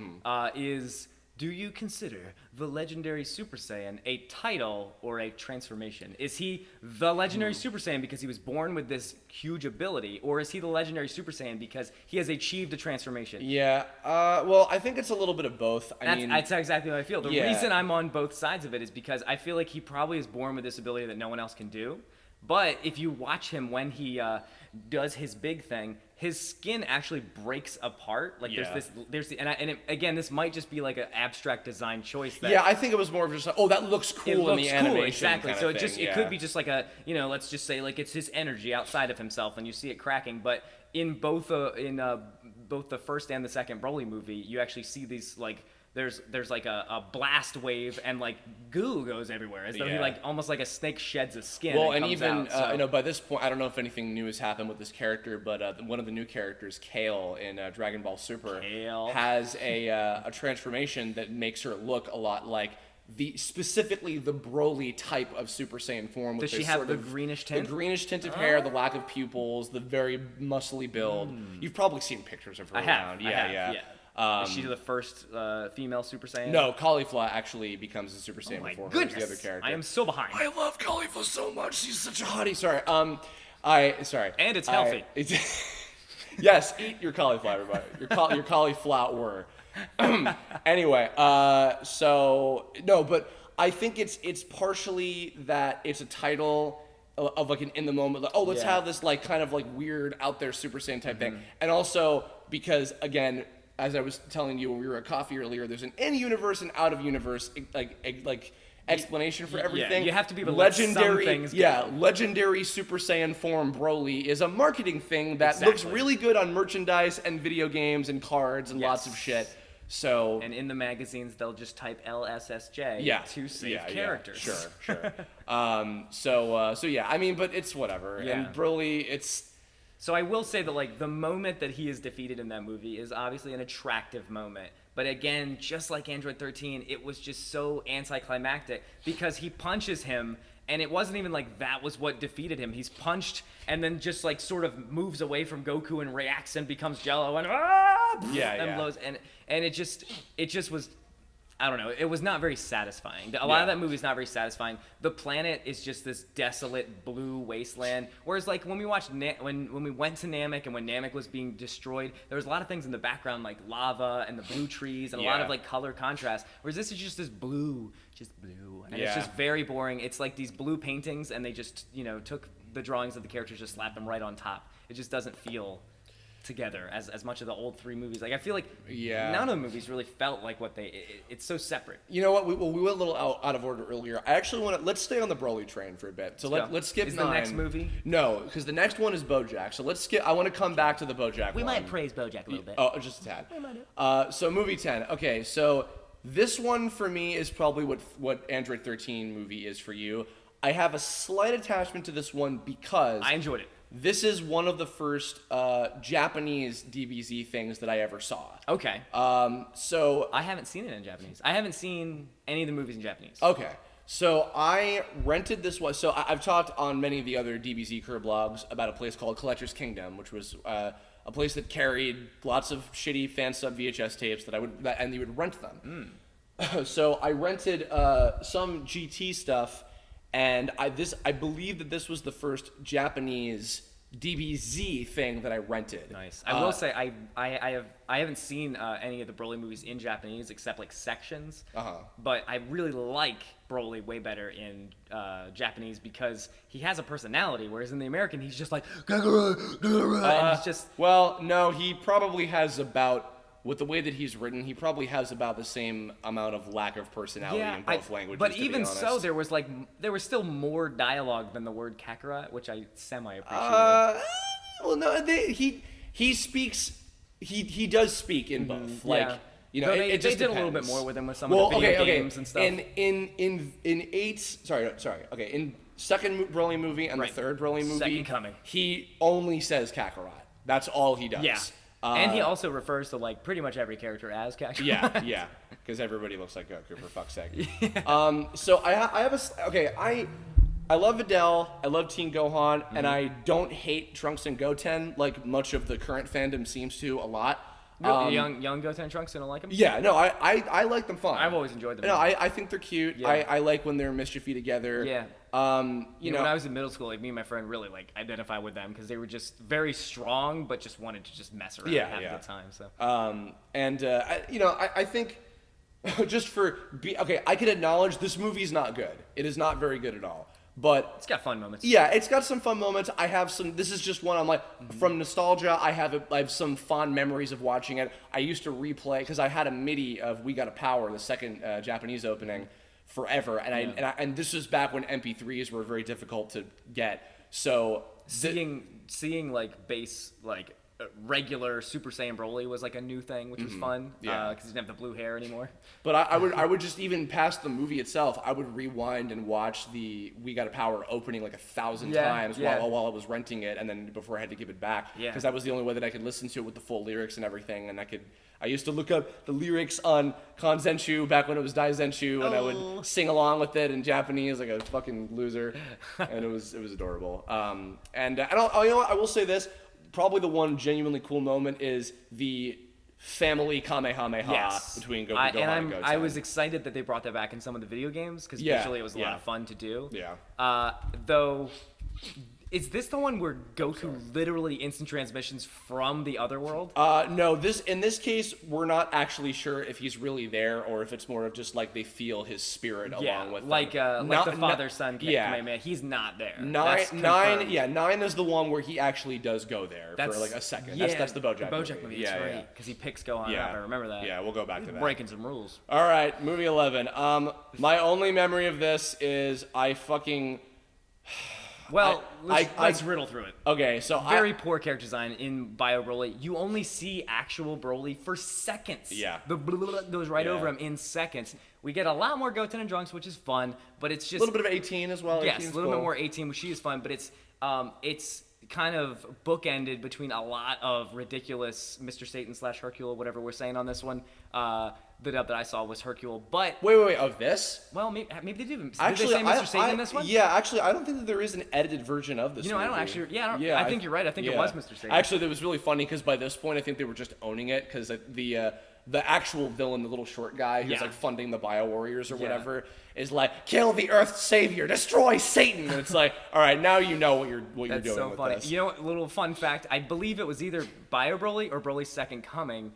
is... Do you consider the legendary Super Saiyan a title or a transformation? Is he the legendary Super Saiyan because he was born with this huge ability, or is he the legendary Super Saiyan because he has achieved a transformation? Yeah, well, I think it's a little bit of both. That's exactly how I feel. The reason I'm on both sides of it is because I feel like he probably is born with this ability that no one else can do. But if you watch him when he does his big thing, his skin actually breaks apart. Like again, this might just be like an abstract design choice. I think it was more of just like, oh, that looks cool in the animation. Exactly. So it could be just like a, you know, let's just say like it's his energy outside of himself, and you see it cracking. But in both the first and the second Broly movie, you actually see these like. There's like a blast wave and like goo goes everywhere as though he like almost like a snake sheds a skin. Well, and even you know, by this point, I don't know if anything new has happened with this character, but one of the new characters, Kale in Dragon Ball Super, has a transformation that makes her look a lot like specifically the Broly type of Super Saiyan form. Does she have the greenish tint? The greenish tint of hair, the lack of pupils, the very muscly build. You've probably seen pictures of her around. Yeah. Is she the first female Super Saiyan? No, Caulifla actually becomes a Super Saiyan before her as the other character. I am so behind. I love Caulifla so much. She's such a hottie. Sorry. Sorry. And it's healthy. Yes, eat your cauliflower, everybody. Your cauliflower. Anyway, so no, but I think it's partially that it's a title of like an in the moment, like, oh, let's have this like kind of like weird out there Super Saiyan type thing, and also because again, as I was telling you when we were at coffee earlier, there's an in-universe and out-of-universe like explanation for everything. Yeah, you have to be able to let some things go. Legendary Super Saiyan form Broly is a marketing thing that looks really good on merchandise and video games and cards and lots of shit. So and in the magazines they'll just type LSSJ to save characters. Sure. So yeah, I mean, but it's whatever. Yeah. And Broly, it's. So I will say that like the moment that he is defeated in that movie is obviously an attractive moment. But again, just like Android 13, it was just so anticlimactic because he punches him and it wasn't even like that was what defeated him. He's punched and then just like sort of moves away from Goku and reacts and becomes Jello and blows and it just was, I don't know. It was not very satisfying. A lot of that movie is not very satisfying. The planet is just this desolate blue wasteland. Whereas, like when we watched when we went to Namek and when Namek was being destroyed, there was a lot of things in the background like lava and the blue trees and a lot of like color contrast. Whereas this is just this blue, and it's just very boring. It's like these blue paintings, and they just took the drawings of the characters, just slapped them right on top. It just doesn't feel. together as much of the old 3 movies. Like I feel like Yeah. none of the movies really felt like what it's so separate. You know what? We went a little out of order earlier. I actually want to let's stay on the Broly train for a bit. So let's skip Is 9. the next movie? No, because the next one is Bojack. So let's skip. I want to come back to the Bojack. We one. might praise Bojack a little bit. Oh, just a tad. So movie 10. Okay, so this one for me is probably what Android 13 movie is for you. I have a slight attachment to this one because I enjoyed it. This is one of the first Japanese DBZ things that I ever saw. Okay. So I haven't seen it in Japanese. I haven't seen any of the movies in Japanese. Okay. So I rented this one. So I've talked on many of the other DBZ Kirblogs about a place called Collector's Kingdom, which was a place that carried lots of shitty fan sub VHS tapes and you would rent them. So I rented some GT stuff. And I believe that this was the first Japanese DBZ thing that I rented. Nice. I will say I haven't seen any of the Broly movies in Japanese except like sections. But I really like Broly way better in Japanese because he has a personality, whereas in the American he's just like and he's just well, no, he probably has about. With the way that he's written, he probably has about the same amount of lack of personality in both languages. But to be even honest. so, there was still more dialogue than the word Kakarot, which I semi appreciated. Well, no, he speaks. He does speak in both. Like you know, they just did depends. a little bit more with him with some of the video games and stuff. In second Broly movie and the third Broly movie, Second Coming, he only says Kakarot. That's all he does. Yeah. And he also refers to like pretty much every character as Kakarot. Yeah, because everybody looks like Goku for fuck's sake. Yeah. So I love Videl, I love Teen Gohan, and I don't hate Trunks and Goten like much of the current fandom seems to a lot. Young Goten and Trunks, you don't like them? Yeah, no, I like them fine. I've always enjoyed them. No, I think they're cute. Yeah. I like when they're mischiefy together. Yeah. You know, when I was in middle school, like me and my friend really like identify with them because they were just very strong, but just wanted to just mess around half the time. So. I think just I can acknowledge this movie's not good. It is not very good at all. But it's got fun moments. Yeah, it's got some fun moments. I have some. This is just one. I'm like from nostalgia. I have some fond memories of watching it. I used to replay because I had a MIDI of We Gotta Power, the second Japanese opening, forever. And this was back when MP3s were very difficult to get. So seeing like bass like regular Super Saiyan Broly was like a new thing, which was fun because he didn't have the blue hair anymore. But I would just even past the movie itself, I would rewind and watch the We Gotta Power opening like 1,000 times while I was renting it, and then before I had to give it back because that was the only way that I could listen to it with the full lyrics and everything. And I used to look up the lyrics on Kanzenshu back when it was Daizenshu, and I would sing along with it in Japanese like a fucking loser, and it was adorable. I will say this. Probably the one genuinely cool moment is the family Kamehameha between Goku, Gohan, and Goten. I was excited that they brought that back in some of the video games because visually it was a lot of fun to do. Yeah. Though, is this the one where Goku literally instant transmissions from the other world? No. In this case, we're not actually sure if he's really there or if it's more of just like they feel his spirit along with them. Like the father-son Kamehameha. He's not there. Nine is the one where he actually does go there for like a second. That's the Bojack movie. That's right. Because he picks Gohan up. I remember that. Yeah, we'll go back to that. Breaking some rules. All right, movie 11. My only memory of this is I fucking... Well, let's riddle through it. Okay, so very poor character design in Bio Broly. You only see actual Broly for seconds. Yeah. The blah goes right over him in seconds. We get a lot more Goten and Trunks, which is fun, but it's just... A little bit of 18 as well. Yes, a little bit more 18, which is fun, but it's kind of bookended between a lot of ridiculous Mr. Satan / Hercule, whatever we're saying on this one. The dub that I saw was Hercule, but... Wait, of this? Well, maybe they did. Actually, did they say Mr. Satan in this one? Yeah, actually, I don't think that there is an edited version of this movie. I don't actually... I think you're right. I think it was Mr. Satan. Actually, that was really funny, because by this point, I think they were just owning it, because the actual villain, the little short guy who's like funding the Bio Warriors or whatever, is like, kill the Earth's savior, destroy Satan! And it's like, all right, now you know what you're doing That's so with funny. this. You know what, little fun fact, I believe it was either Bio Broly or Broly's Second Coming.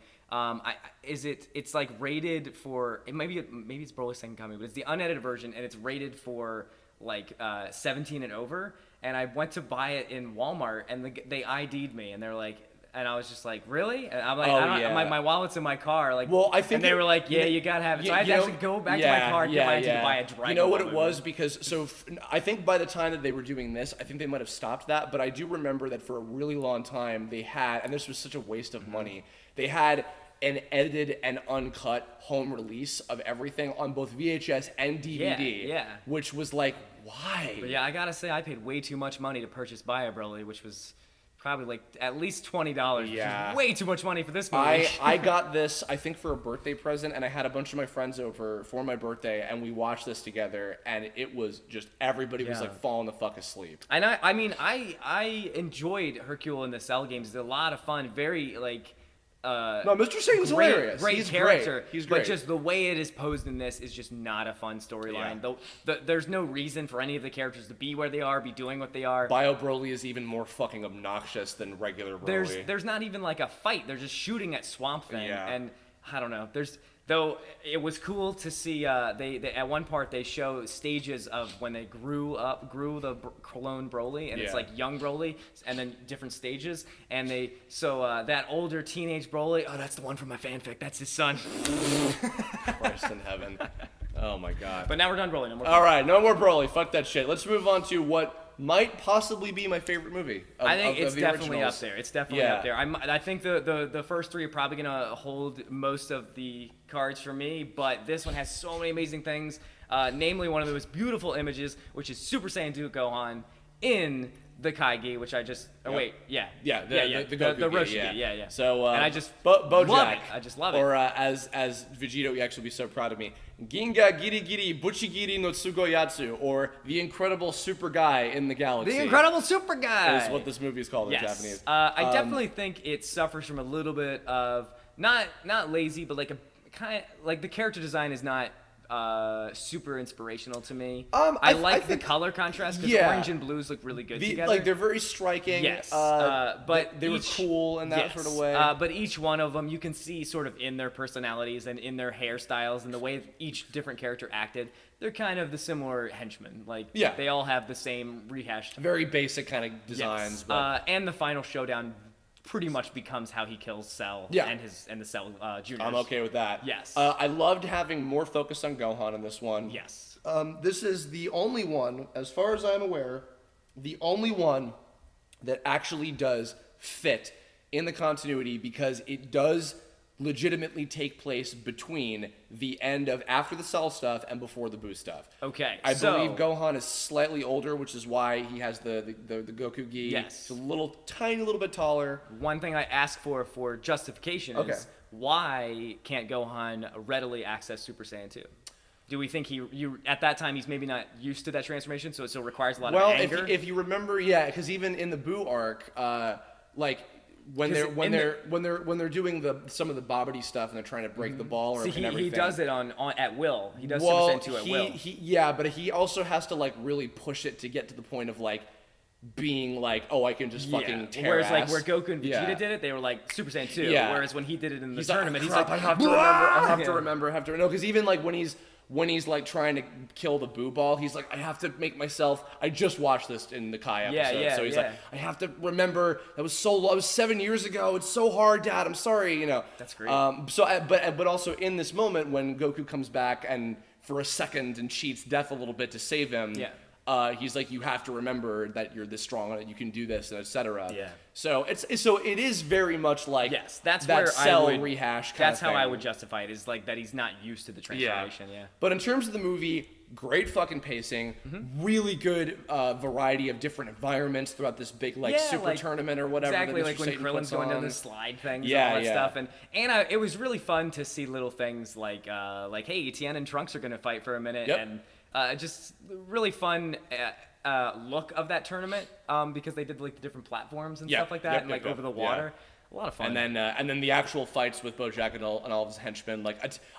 It's like rated for maybe it's Broly's Second Coming, but it's the unedited version and it's rated for like 17 and over. And I went to buy it in Walmart and they ID'd me and they're like, And I was just like, really? And I'm like, Oh, I don't, yeah. I'm like, my wallet's in my car. Like, Well, I think and they were like, yeah, you gotta have it. So I had to actually go back to my car, get my auntie to buy a Dragon You know what Ball it was? movie. Because I think by the time that they were doing this, I think they might have stopped that. But I do remember that for a really long time they had, and this was such a waste of money. They had an edited and uncut home release of everything on both VHS and DVD. Yeah. Which was like, why? But yeah, I gotta say, I paid way too much money to purchase Buy a Broly, which was probably like at least $20. Yeah. Which is way too much money for this movie. I got this, I think, for a birthday present, and I had a bunch of my friends over for my birthday, and we watched this together, and it was just, everybody was like falling the fuck asleep. And I mean, I enjoyed Hercule in the Cell games. It's a lot of fun. Very like. No, Mr. Satan's hilarious. Great He's character. Great. He's great. But just the way it is posed in this is just not a fun storyline. There's no reason for any of the characters to be where they are, be doing what they are. Bio Broly is even more fucking obnoxious than regular Broly. There's not even like a fight. They're just shooting at Swamp Thing. Yeah. And I don't know. Though it was cool to see, they at one part they show stages of when they grew the clone Broly, and it's like young Broly, and then different stages, and that older teenage Broly, oh, that's the one from my fanfic, that's his son. Christ in heaven. Oh my god. But now we're done Broly. No more. All right, no more Broly. Fuck that shit. Let's move on to what might possibly be my favorite movie. I think it's the definitely originals. up there. It's definitely up there. I think the first three are probably gonna hold most of the cards for me, but this one has so many amazing things. Namely, one of the most beautiful images, which is Super Saiyan 2 Gohan in the Kaigi, which I just the Goku Gi, yeah. So and I just Bojack, love it. I just love it. Or as Vegito, you actually be so proud of me. Ginga Giri Giri Buchigiri no Tsugoyatsu, or the Incredible Super Guy in the Galaxy. The Incredible Super Guy is what this movie is called in Japanese. I definitely think it suffers from a little bit of not lazy, but like a kind of like the character design is not super inspirational to me. I like the color contrast because orange and blues look really good together. Like they're very striking. Yes, but they were cool in that sort of way. But each one of them, you can see sort of in their personalities and in their hairstyles and the way each different character acted. They're kind of the similar henchmen. Like they all have the same rehashed, very basic kind of designs. Yes. And the final showdown pretty much becomes how he kills Cell and the Cell juniors. I'm okay with that. Yes. I loved having more focus on Gohan in this one. Yes. This is the only one, as far as I'm aware, the only one that actually does fit in the continuity, because it does legitimately take place between the end of after the Cell stuff and before the Boo stuff. Okay, I believe Gohan is slightly older, which is why he has the Goku Gi. Yes. He's a tiny little bit taller. One thing I ask for justification is why can't Gohan readily access Super Saiyan 2? Do we think at that time he's maybe not used to that transformation, so it still requires a lot of anger? Well, if you remember, because even in the Boo arc, when they're doing some of the bobbity stuff and they're trying to break the ball and everything. He does it on at will. He does Super Saiyan 2 at will. But he also has to really push it to get to the point of being I can just fucking tear Whereas ass. Where Goku and Vegeta did it, they were like Super Saiyan 2. Yeah. Whereas when he did it in the he's tournament, he's like, I have to remember. No, because even when he's trying to kill the Boo ball, he's like, I have to make myself. I just watched this in the Kai episode, so he's like, I have to remember. That was so low. It was 7 years ago. It's so hard, Dad. I'm sorry. That's great. But also in this moment when Goku comes back and for a second and cheats Death a little bit to save him. Yeah. He's like, you have to remember that you're this strong and that you can do this, and etc. Yeah. So it is very much like that's that where Cell I would rehash. That's how thing. I would justify it. Is like that he's not used to the transformation. Yeah. But in terms of the movie, great fucking pacing, really good variety of different environments throughout this big super tournament or whatever. Exactly, that like Mr. when Satan Krillin's puts going on. down the slide things and all that stuff, and it was really fun to see little things like hey, Tien and Trunks are gonna fight for a minute, and just really fun. Look of that tournament because they did the different platforms and stuff like that and over the water. A lot of fun. And then the actual fights with Bojack and all of his henchmen.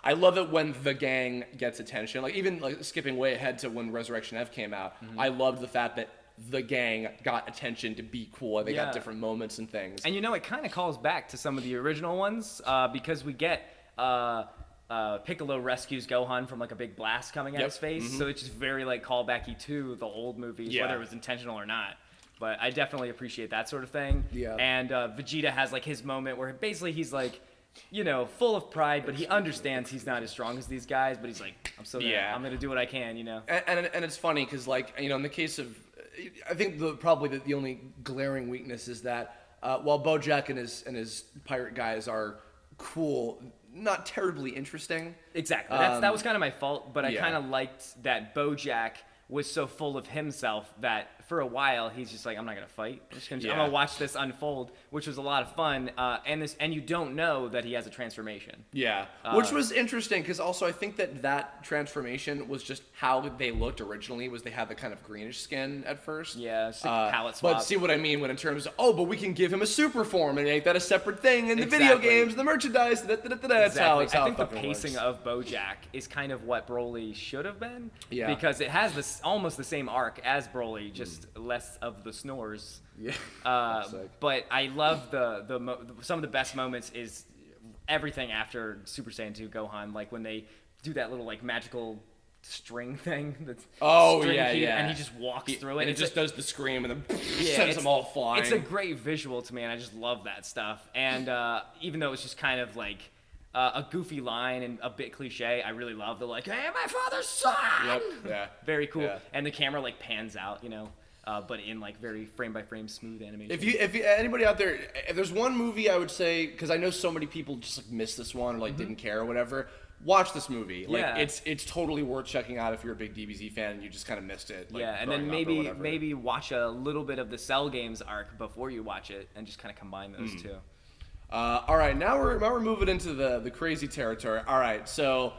I love it when the gang gets attention. Even skipping way ahead to when Resurrection F came out. I loved the fact that the gang got attention to be cool. They got different moments and things. And it kind of calls back to some of the original ones because we get Piccolo rescues Gohan from a big blast coming at his face, so it's just very callbacky to the old movies, whether it was intentional or not. But I definitely appreciate that sort of thing. Yeah. And Vegeta has like his moment where basically he's like, you know, full of pride, but he understands he's not as strong as these guys. But he's like, I'm gonna do what I can, you know. And it's funny because, like, you know, in the case of, I think probably the only glaring weakness is that while Bojack and his pirate guys are cool, not terribly interesting. Exactly. That was kind of my fault, but I yeah. kind of liked that Bojack was so full of himself that for a while he's just like, I'm not gonna fight. I'm gonna watch this unfold, which was a lot of fun. And you don't know that he has a transformation. Yeah, which was interesting because also I think that transformation was just how they looked originally. Was they had the kind of greenish skin at first? Yeah, it's like palette swap. But see what I mean when in terms of but we can give him a super form and make that a separate thing in the video games, the merchandise. That's how it's. I think the pacing of Bojack is kind of what Broly should have been. Yeah. Because it has almost the same arc as Broly, just less of the snores. Yeah. But I love some of the best moments is everything after Super Saiyan 2 Gohan, like when they do that little like magical string thing. That's and he just walks through it. And it just does the scream and then sends them all flying. It's a great visual to me, and I just love that stuff. And even though it's just kind of like a goofy line and a bit cliche, I really love the like, hey, my father's son! Yep, yeah. Very cool. Yeah. And the camera like pans out, you know, but in like very frame by frame smooth animation. If you anybody out there, if there's one movie I would say, because I know so many people just like missed this one or like didn't care or whatever, watch this movie. Like it's totally worth checking out if you're a big DBZ fan and you just kind of missed it. Like, and then maybe watch a little bit of the Cell Games arc before you watch it and just kind of combine those two. All right, now we're moving into the crazy territory. All right, so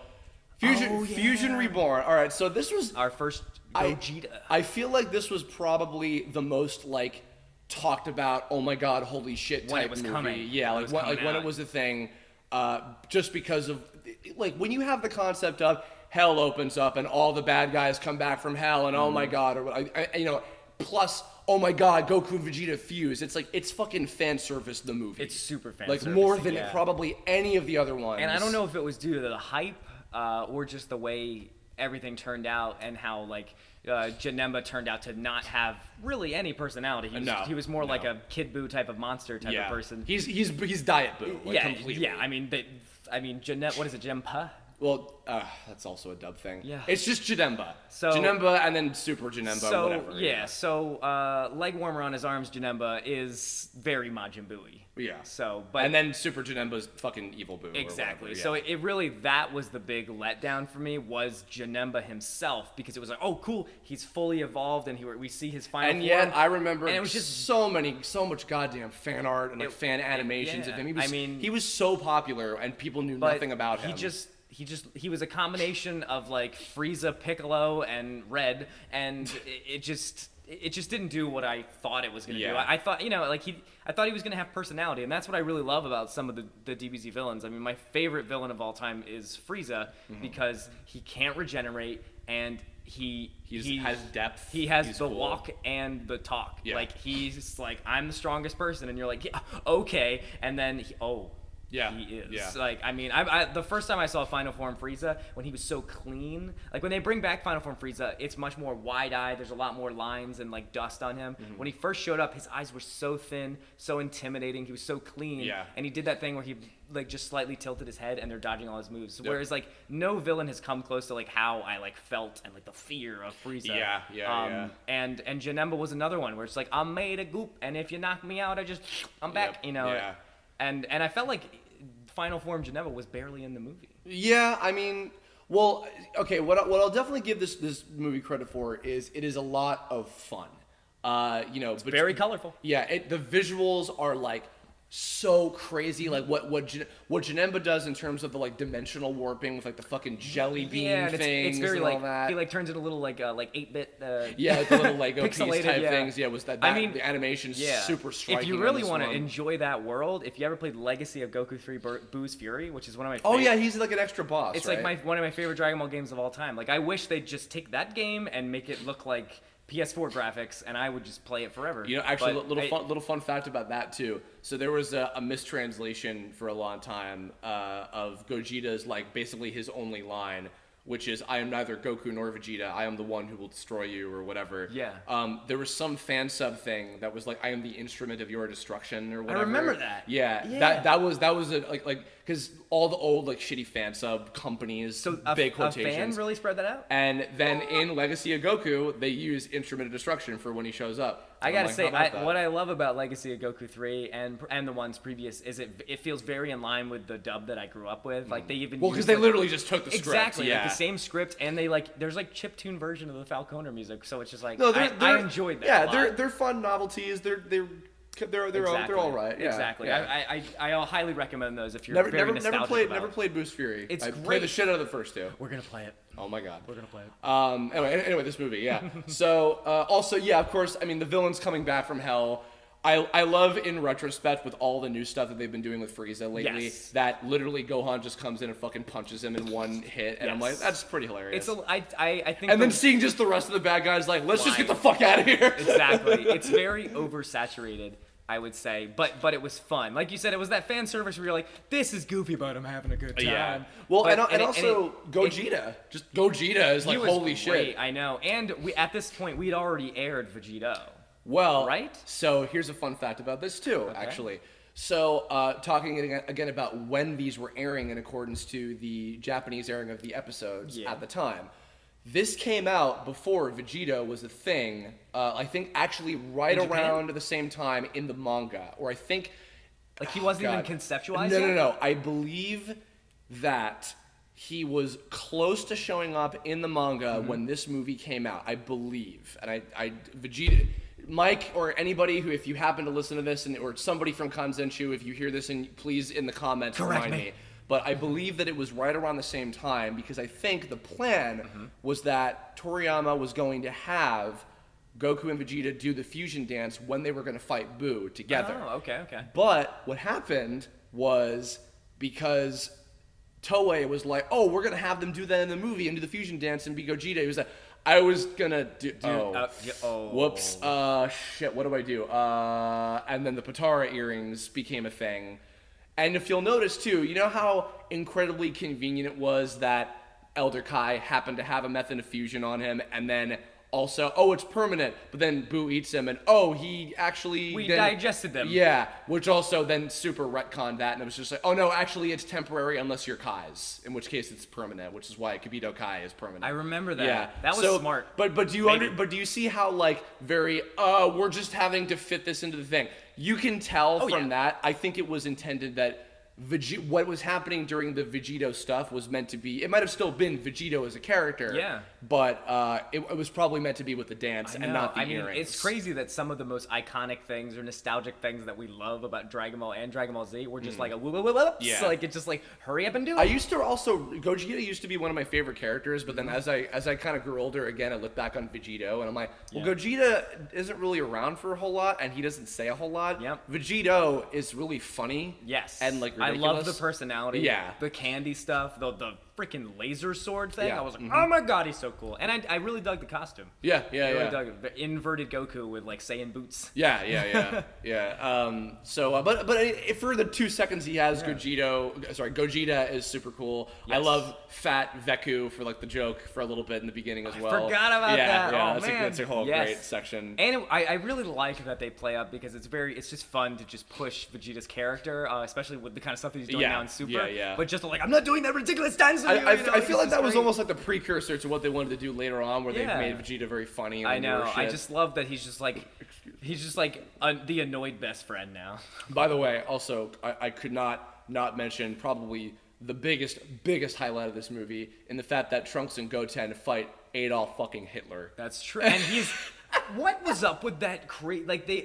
Fusion Reborn. All right, so this was our first Gogeta. I feel like this was probably the most like talked about. Oh my god, holy shit! Type when it was movie. coming. Yeah, when it was a thing. Just because of like when you have the concept of hell opens up and all the bad guys come back from hell and oh my god, or you know, plus. Oh my god, Goku and Vegeta fuse. It's like, it's fucking fan service, the movie. It's super fan like service. More than probably any of the other ones. And I don't know if it was due to the hype or just the way everything turned out and how like Janemba turned out to not have really any personality. He was more like a Kid Buu type of monster type of person. He's Diet Buu, like, completely. Yeah, I mean, what is it, Jempa? Well, that's also a dub thing. Yeah. It's just Janemba. So Janemba and then Super Janemba, whatever. Yeah, so leg warmer on his arms Janemba is very Majin Buu-y. Yeah. And then Super Janemba's fucking Evil Buu. Exactly. Or whatever, So it really, that was the big letdown for me, was Janemba himself, because it was like, oh cool, he's fully evolved and we see his final form. And yet I remember and it was just so much goddamn fan art and like fan animations of him. He was so popular and people knew nothing about him. He was a combination of like Frieza, Piccolo, and Red, and it just didn't do what I thought it was gonna do. I thought, you know, I thought he was gonna have personality, and that's what I really love about some of the DBZ villains. I mean, my favorite villain of all time is Frieza, because he can't regenerate and he has depth. He has the walk and the talk. Yeah. Like he's like, I'm the strongest person, and you're like, yeah, okay, and then yeah, he is. Yeah. Like, I mean, I the first time I saw Final Form Frieza, when he was so clean, like when they bring back Final Form Frieza, it's much more wide-eyed. There's a lot more lines and like dust on him. When he first showed up, his eyes were so thin, so intimidating. He was so clean. Yeah. And he did that thing where he like just slightly tilted his head and they're dodging all his moves. Whereas like no villain has come close to like how I like felt and like the fear of Frieza. Yeah. And Janemba was another one where it's like, I'm made of goop, and if you knock me out, I'm back. You know. Yeah. And I felt like Final Form Janemba was barely in the movie. Yeah, I mean, well, okay. What I'll definitely give this movie credit for is it is a lot of fun. You know, it's very colorful. Yeah, the visuals are like so crazy, like what Janemba does in terms of the like dimensional warping with like the fucking jelly beam things. It's very and like all that. He like turns into little like 8-bit. Yeah, the little Lego piece pixelated type things. Yeah, was that? I mean, the animation's super striking. If you really want to enjoy that world, if you ever played Legacy of Goku 3 Boo's Fury, which is one of my favorite. Oh yeah, he's like an extra boss. It's right? like one of my favorite Dragon Ball games of all time. Like I wish they'd just take that game and make it look like PS4 graphics, and I would just play it forever. You know, actually, little fun fact about that too. So there was a mistranslation for a long time of Gogeta's like basically his only line which is I am neither Goku nor Vegeta. I am the one who will destroy you or whatever. Yeah. There was some fan sub thing that was like I am the instrument of your destruction or whatever. I remember that. Yeah. That was a, like because all the old like shitty fan sub companies, So big a quotations. fan really spread that out? And then in Legacy of Goku, they use Instrument of Destruction for when he shows up. I gotta say, how about that? what I love about Legacy of Goku 3 and the ones previous is it feels very in line with the dub that I grew up with. Like they even because they literally just took the script. Exactly, Yeah. like the same script, and they like there's like chiptune version of the Falconer music, so it's just like No, I enjoyed that. Yeah, a lot. they're fun novelties. They're all right. Yeah, Exactly. Yeah. I highly recommend those if you're Never nostalgic never played Boost Fury. It's I great. played the shit out of the first two. We're gonna play it. Oh my god. We're gonna play it. Anyway, this movie, yeah. So also, yeah, of course, I mean the villain's coming back from hell. I love in retrospect with all the new stuff that they've been doing with Frieza lately Yes. that literally Gohan just comes in and fucking punches him in one hit, and I'm like, Yes. that's pretty hilarious. I think. And then seeing just the rest of the bad guys like, let's just get the fuck out of here. Exactly. It's very oversaturated, I would say, but it was fun. Like you said, it was that fan service where you're like, this is goofy, but I'm having a good time. Yeah. Well, But- and also Gogeta. Just Gogeta is he like was holy great, shit. I know. And at this point, we'd already aired Vegito. Well, Right? So here's a fun fact about this too, actually. So talking again about when these were airing in accordance to the Japanese airing of the episodes Yeah. at the time. This came out before Vegito was a thing. I think actually right In Japan? around the same time in the manga, or I think Like he wasn't God. even conceptualized. No, yet? no, no. I believe that he was close to showing up in the manga when this movie came out. I believe, and I Vegeta, Mike, or anybody who, if you happen to listen to this, and or somebody from Kanzenshu, if you hear this, and please in the comments Correct remind me. But I believe that it was right around the same time because I think the plan was that Toriyama was going to have Goku and Vegeta do the fusion dance when they were going to fight Boo together. Oh, okay. But what happened was because Toei was like, oh, we're going to have them do that in the movie and do the fusion dance and be Gogeta. He was like, I was going to do... Whoops. Shit, what do I do? And then the Patara earrings became a thing. And if you'll notice, too, you know how incredibly convenient it was that Elder Kai happened to have a method of fusion on him, and then also, oh, it's permanent, but then Boo eats him, and oh, he actually... We then, digested them. Yeah, which also then super retconned that, and it was just like, oh no, actually it's temporary unless you're Kai's, in which case it's permanent, which is why Kibito Kai is permanent. I remember that. Yeah, That was so, smart. But do you but do you see how like very we're just having to fit this into the thing? You can tell from that. I think it was intended that what was happening during the Vegito stuff was meant to be, it might have still been Vegito as a character, Yeah. but it was probably meant to be with the dance and not the earrings. It's crazy that some of the most iconic things or nostalgic things that we love about Dragon Ball and Dragon Ball Z were just like a whoop. Yeah. Like it's just like hurry up and do it. I used to also Gogeta used to be one of my favorite characters, but then as I kind of grew older again, I look back on Vegito and I'm like, well, Gogeta isn't really around for a whole lot, and he doesn't say a whole lot. Yep. Vegito is really funny. Yes. And like ridiculous. I love the personality. Yeah. The candy stuff, the freaking laser sword thing. Yeah. I was like, oh my god, he's so cool. And I really dug the costume. Yeah. I really dug it. The inverted Goku with like Saiyan boots. Yeah. But for the 2 seconds he has, Gogeta is super cool. Yes. I love Fat Veku for like the joke for a little bit in the beginning as well. Forgot about that. Yeah, Oh, man. that's a whole Yes. great section. And I really like that they play up because it's just fun to just push Vegeta's character, especially with the kind of stuff that he's doing now in Super. Yeah. But just like, I'm not doing that ridiculous dance with you. I feel like that was great. almost like the precursor to what they wanted to do later on, where they made Vegeta very funny. And I know. shit. I just love that he's just like the annoyed best friend now. By the way, also I could not mention probably the biggest highlight of this movie in the fact that Trunks and Goten fight Adolf fucking Hitler. That's true. And he's what was up with that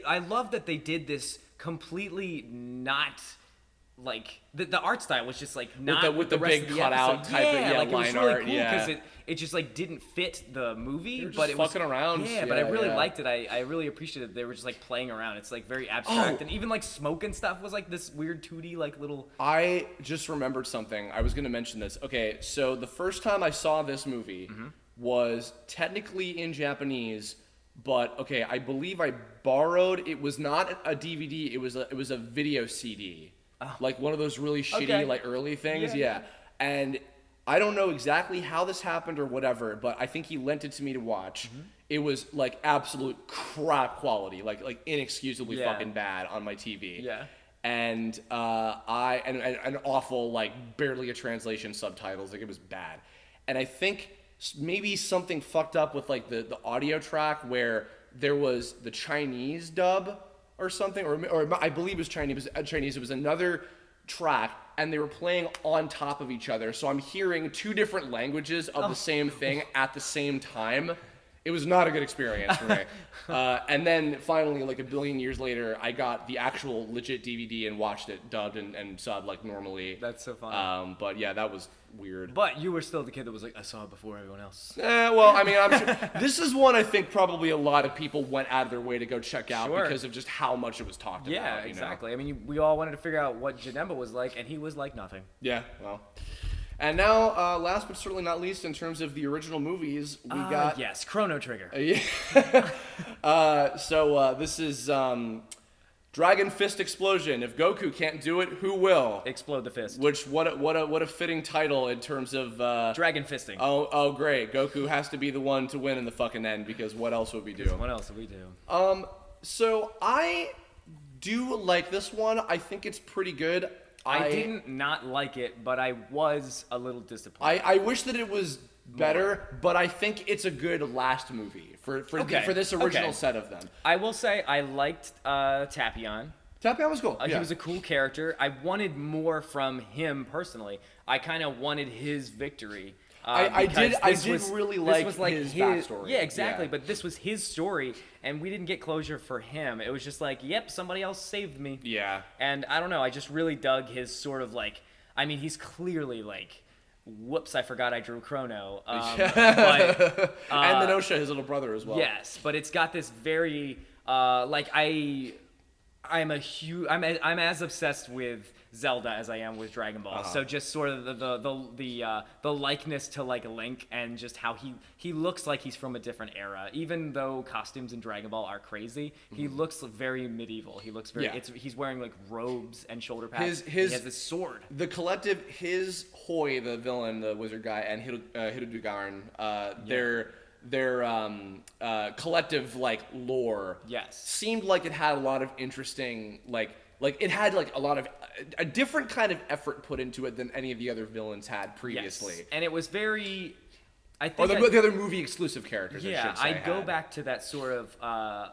I love that they did this completely not like the art style was just like not with the rest big of the cutout episode. type of like, line it was really art, cool because it just like didn't fit the movie, just but it was fucking around. Yeah, but I really Yeah. liked it. I really appreciated that they were just like playing around. It's like very abstract, and even like smoke and stuff was like this weird 2D like little. I just remembered something. I was going to mention this. Okay, so the first time I saw this movie was technically in Japanese, but okay, I believe I borrowed. It was not a DVD. It was a video CD, like one of those really shitty like early things. Yeah. And I don't know exactly how this happened or whatever, but I think he lent it to me to watch. It was like absolute crap quality, like inexcusably fucking bad on my TV. Yeah. And and awful, like barely a translation subtitles, like it was bad. And I think maybe something fucked up with like the audio track where there was the Chinese dub or something, or I believe it was Chinese. It was another track, and they were playing on top of each other. So I'm hearing two different languages of the same thing at the same time. It was not a good experience for me. And then finally, like a billion years later, I got the actual legit DVD and watched it dubbed and subbed like normally. That's so funny. But yeah, that was weird. But you were still the kid that was like, I saw it before everyone else. Well, I mean, I'm sure this is one I think probably a lot of people went out of their way to go check out because of just how much it was talked about. Yeah, exactly. I mean, we all wanted to figure out what Janemba was like, and he was like nothing. Yeah, well. And now, last but certainly not least, in terms of the original movies, we got... Yes, Chrono Trigger. So this is Dragon Fist Explosion. If Goku can't do it, who will? Explode the fist. Which, what a fitting title in terms of... Dragon Fisting. Oh, great. Goku has to be the one to win in the fucking end, because what else would we do? What else would we do? So I do like this one. I think it's pretty good. I didn't not like it, but I was a little disappointed. I wish that it was better, but I think it's a good last movie for this original set of them. I will say I liked Tapion. Tapion was cool. He was a cool character. I wanted more from him personally. I kind of wanted his victory. I did really like his backstory. Yeah, exactly. Yeah. But this was his story, and we didn't get closure for him. It was just like, yep, somebody else saved me. Yeah. And I don't know. I just really dug his sort of like. I mean, he's clearly like, whoops, I forgot I drew Chrono. But, and Minosha, his little brother, as well. Yes, but it's got this very like I'm as obsessed with Zelda as I am with Dragon Ball. So just sort of the likeness to like Link, and just how he looks like he's from a different era. Even though costumes in Dragon Ball are crazy, he looks very medieval. He looks very he's wearing like robes and shoulder pads. He has this sword. The collective, his Hoi, the villain, the wizard guy, and Hirudugarn, their collective like lore seemed like it had a lot of interesting like it had like a lot of a different kind of effort put into it than any of the other villains had previously. Yes. And it was very, I think, or the other movie exclusive characters. Yeah, I should say, go back to that sort of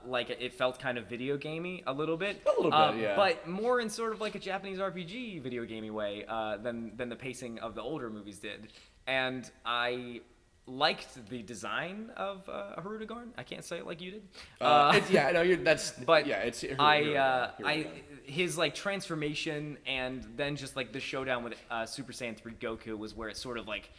like it felt kind of video gamey a little bit. A little bit, yeah. But more in sort of like a Japanese RPG video gamey way than the pacing of the older movies did. And I liked the design of Hirudugarn. I can't say it like you did. It's his like transformation, and then just like the showdown with Super Saiyan 3 Goku was where it sort of like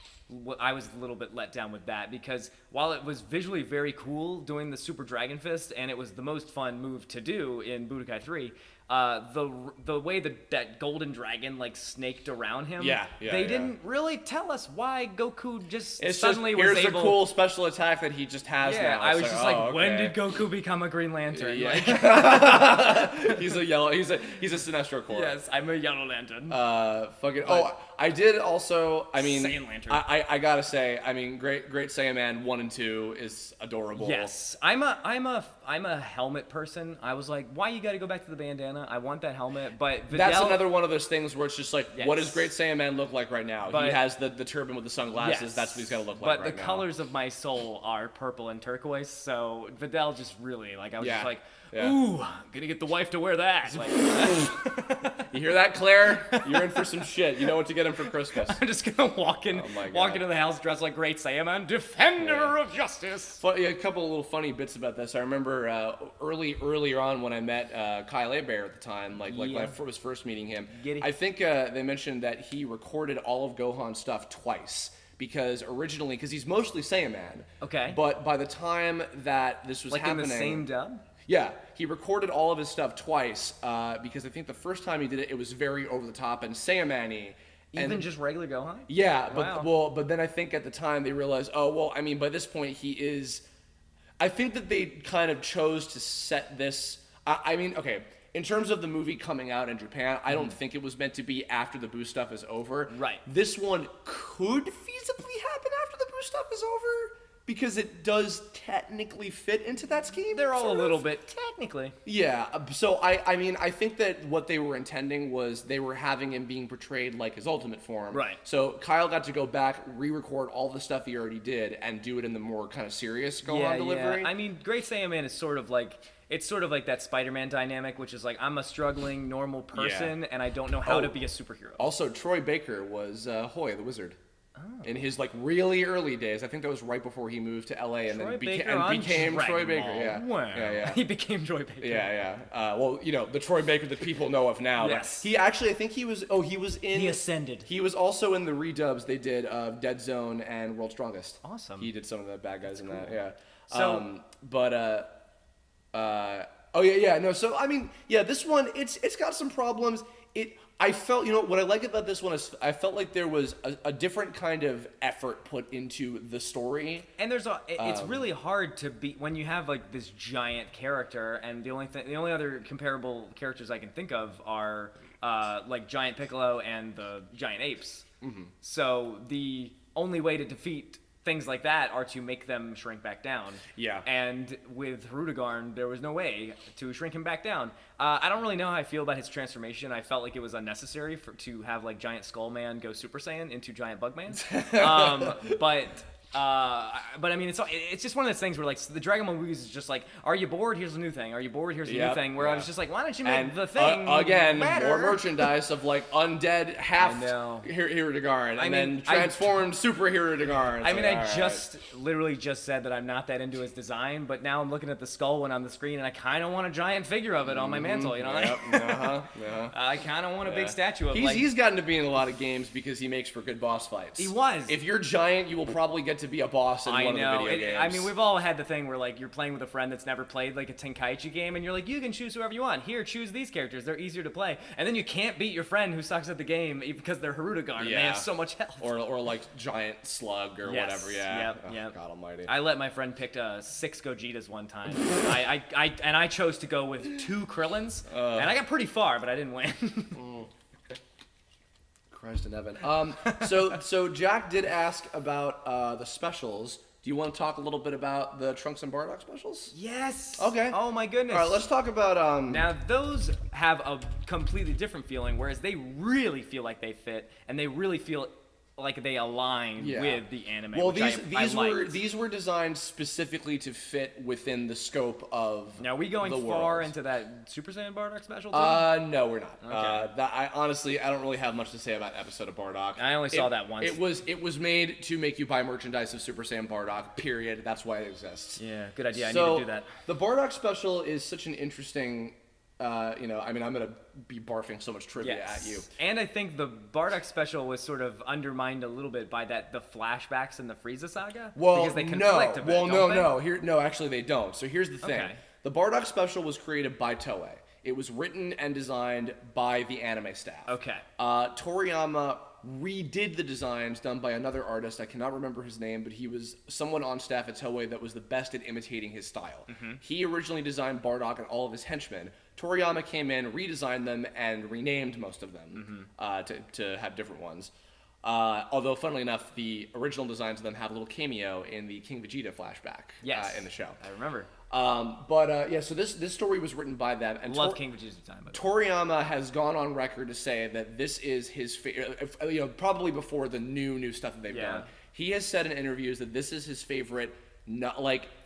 I was a little bit let down with that, because while it was visually very cool doing the Super Dragon Fist, and it was the most fun move to do in Budokai 3, the way that golden dragon like snaked around him, they didn't really tell us why Goku just suddenly was able. Here's a cool special attack that he just has now. I was just like, when did Goku become a Green Lantern? Yeah. Like, he's a yellow. He's a Sinestro Corps. Yes, I'm a Yellow Lantern. I did also. I mean, Saiyan Lantern. I gotta say, I mean, Great Saiyan Man 1 and 2 is adorable. Yes, I'm a helmet person. I was like, why you got to go back to the bandana? I want that helmet, but Videl, that's another one of those things where it's just like, what does Great Saiyan Man look like right now? He has the turban with the sunglasses. Yes. That's what he's gonna look like. But right the now. colors of my soul are purple and turquoise, so Videl just really like. I was just like, Yeah. Ooh, I'm gonna get the wife to wear that. Like, you hear that, Claire? You're in for some shit. You know what to get him for Christmas. I'm just gonna walk into the house dressed like Great Saiyaman, defender of justice. A couple of little funny bits about this. I remember earlier on when I met Kyle Bear at the time, like when I was first meeting him. I think they mentioned that he recorded all of Gohan's stuff twice. Because originally, he's mostly Saiyaman. Okay. But by the time that this was happening, in the same dub. Yeah, he recorded all of his stuff twice because I think the first time he did it, it was very over the top and Saiyaman-y. Even just regular Gohan? Yeah, but then I think at the time they realized, by this point he is. I think that they kind of chose to set this. in terms of the movie coming out in Japan, I don't think it was meant to be after the Boo stuff is over. Right. This one could feasibly happen after the Boo stuff is over because it does technically fit into that scheme. They're all sort a little of. bit technically. Yeah, so I mean, I think that what they were intending was they were having him being portrayed like his ultimate form. Right. So Kyle got to go back, re-record all the stuff he already did, and do it in the more kind of serious Gohan delivery. Yeah. I mean, Great Saiyaman is sort of like, it's sort of like that Spider-Man dynamic, which is like, I'm a struggling normal person, and I don't know how to be a superhero. Also, Troy Baker was Hoy the Wizard. In his like really early days, I think that was right before he moved to LA and then became Troy Baker. Yeah. Wow. Yeah. He became Troy Baker. Yeah. Well, you know, the Troy Baker that people know of now. Yes. He actually, I think he was in. He ascended. He was also in the redubs they did of Dead Zone and World's Strongest. Awesome. He did some of the bad guys in that. Yeah. So, So I mean, yeah, this one it's got some problems. I felt, you know, what I like about this one is I felt like there was a different kind of effort put into the story. And it's really hard to be when you have like this giant character, and the only other comparable characters I can think of are like Giant Piccolo and the Giant Apes. Mm-hmm. So the only way to defeat things like that are to make them shrink back down. Yeah. And with Rudigarn, there was no way to shrink him back down. I don't really know how I feel about his transformation. I felt like it was unnecessary to have like Giant Skull Man go Super Saiyan into Giant Bug Man. But I mean, it's just one of those things where like the Dragon Ball movies is just like, are you bored? Here's a new thing. Are you bored? Here's a new thing. Where I was just like, why don't you make the thing again better? More merchandise of like undead half Hirudegarn and then transformed super Hirudegarn. I mean, I literally just said that I'm not that into his design, but now I'm looking at the skull one on the screen and I kind of want a giant figure of it on my mantle. You know, I kind of want a big statue of. He's gotten to be in a lot of games because he makes for good boss fights. He was. If you're giant, you will probably get to be a boss in one of the video games. I mean, we've all had the thing where like you're playing with a friend that's never played like a Tenkaichi game, and you're like, you can choose whoever you want. Here, choose these characters. They're easier to play. And then you can't beat your friend who sucks at the game because they're Hirudegarn and they have so much health. Or like giant Slug or whatever. Yeah. Yep. God Almighty. I let my friend pick 6 Gojitas one time. I chose to go with 2 Krillins, and I got pretty far, but I didn't win. Christ in heaven. So Jack did ask about the specials. Do you want to talk a little bit about the Trunks and Bardock specials? Yes. Okay. Oh my goodness. All right, let's talk about Now those have a completely different feeling, whereas they really feel like they fit, and they really feel like they align with the anime. Well, these were designed specifically to fit within the scope of. Now, are we going far into that Super Saiyan Bardock special? No, we're not. Okay. I don't really have much to say about episode of Bardock. I only saw that once. It was made to make you buy merchandise of Super Saiyan Bardock. Period. That's why it exists. Yeah, good idea. I need to do that. The Bardock special is such an interesting. I mean, I'm gonna be barfing so much trivia at you. And I think the Bardock special was sort of undermined a little bit by the flashbacks in the Frieza saga. Because they conflict a bit. No, actually they don't. So here's the thing: the Bardock special was created by Toei. It was written and designed by the anime staff. Okay. Toriyama redid the designs done by another artist. I cannot remember his name, but he was someone on staff at Toei that was the best at imitating his style. Mm-hmm. He originally designed Bardock and all of his henchmen. Toriyama came in, redesigned them, and renamed most of them to have different ones. Although, funnily enough, the original designs of them have a little cameo in the King Vegeta flashback in the show. I remember. So this story was written by them. And love King Vegeta's design. Toriyama has gone on record to say that this is his favorite, probably before the new stuff that they've done. He has said in interviews that this is his favorite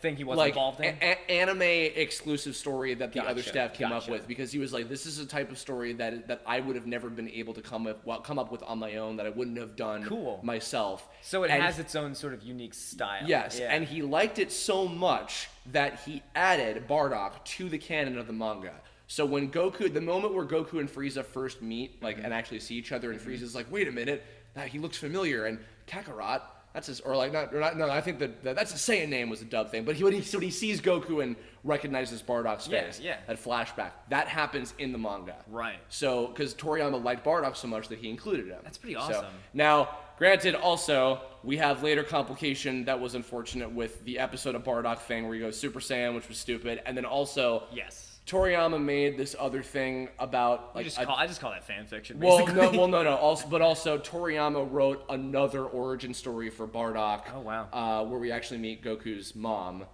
thing he wasn't involved in? Anime exclusive story that the other staff came up with, because he was like, this is a type of story that I would have never been able to come up with on my own, that I wouldn't have done myself. So it has its own sort of unique style. Yes, and he liked it so much that he added Bardock to the canon of the manga. So when the moment where Goku and Frieza first meet, and actually see each other, and Frieza's like, wait a minute, he looks familiar, and Kakarot, that's his, I think that's a Saiyan name was a dub thing. But when he sees Goku and recognizes Bardock's face, that flashback, that happens in the manga. Right. So, because Toriyama liked Bardock so much that he included him. That's pretty awesome. So, now, granted, also, we have later complication that was unfortunate with the episode of Bardock thing where he goes Super Saiyan, which was stupid. And then also... Yes. Toriyama made this other thing about like I just call that fan fiction. well, Basically. no. Also, Toriyama wrote another origin story for Bardock. Oh wow. Where we actually meet Goku's mom,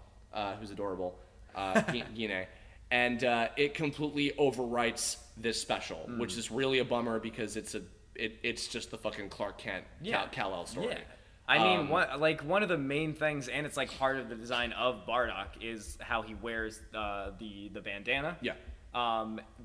who's adorable, Gine, and it completely overwrites this special, which is really a bummer because it's just the fucking Clark Kent Kal-El story. Yeah. I mean, one of the main things, and it's like part of the design of Bardock, is how he wears the bandana. Yeah.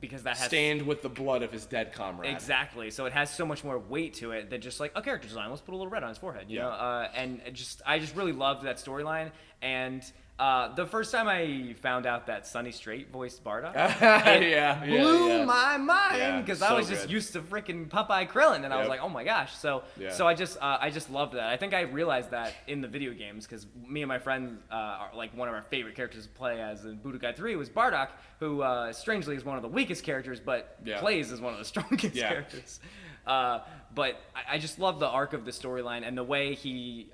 Because that has Stained with the blood of his dead comrade. Exactly. So it has so much more weight to it than just like a character design. Let's put a little red on his forehead, you know. And I just really loved that storyline. And the first time I found out that Sonny Strait voiced Bardock, it blew my mind because I was just used to freaking Popeye Krillin, and I was like, oh my gosh. So I just loved that. I think I realized that in the video games because me and my friend are like one of our favorite characters to play as in Budokai 3 was Bardock, who strangely is one of the weakest characters, but plays as one of the strongest characters. But I just love the arc of the storyline and the way he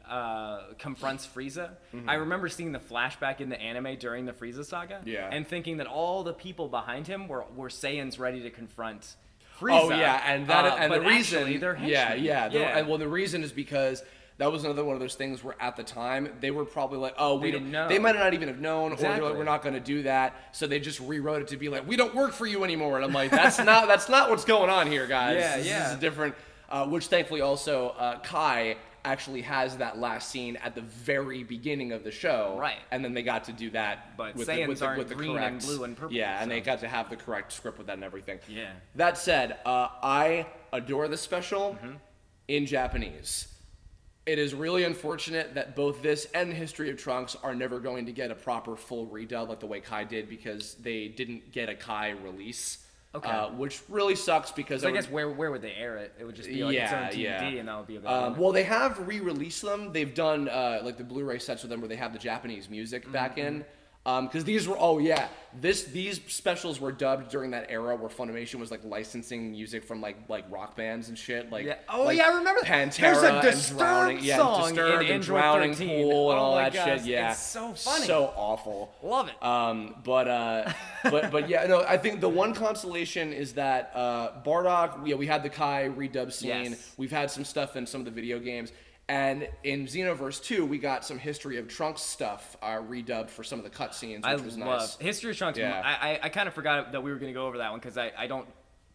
confronts Frieza. I remember seeing the flashback in the anime during the Frieza saga and thinking that all the people behind him were Saiyans ready to confront Frieza. Oh yeah, and the reason they're henchmen. Well, the reason is because that was another one of those things where at the time they were probably like, oh, we didn't know. They might not even have known, or Exactly. they're like, we're not going to do that. So they just rewrote it to be like, we don't work for you anymore. And I'm like, that's not what's going on here, guys. This is a different. Which thankfully also Kai actually has that last scene at the very beginning of the show. Right. And then they got to do that but with Saiyans the aren't green correct, and blue and purple. Yeah, and they got to have the correct script with that and everything. Yeah. That said, I adore the special in Japanese. It is really unfortunate that both this and History of Trunks are never going to get a proper full redub like the way Kai did because they didn't get a Kai release. Okay. Which really sucks because So I guess where would they air it? It would just be like its own DVD, and that would be a bit. Well, they have re-released them. They've done like the Blu-ray sets with them where they have the Japanese music back in. Because these were these specials were dubbed during that era where Funimation was like licensing music from like rock bands and shit. Like I remember Pantera. There's a and Disturbed Drowning, song Disturbed in and Drowning Android 13. Pool and Oh all my that gosh, shit. Yeah, it's so funny, so awful. Love it. But yeah, no. I think the one consolation is that Bardock. We had the Kai redub scene. Yes. We've had some stuff in some of the video games. And in Xenoverse 2, we got some History of Trunks stuff redubbed for some of the cutscenes, which was nice. History of Trunks. Yeah. I kind of forgot that we were going to go over that one because I don't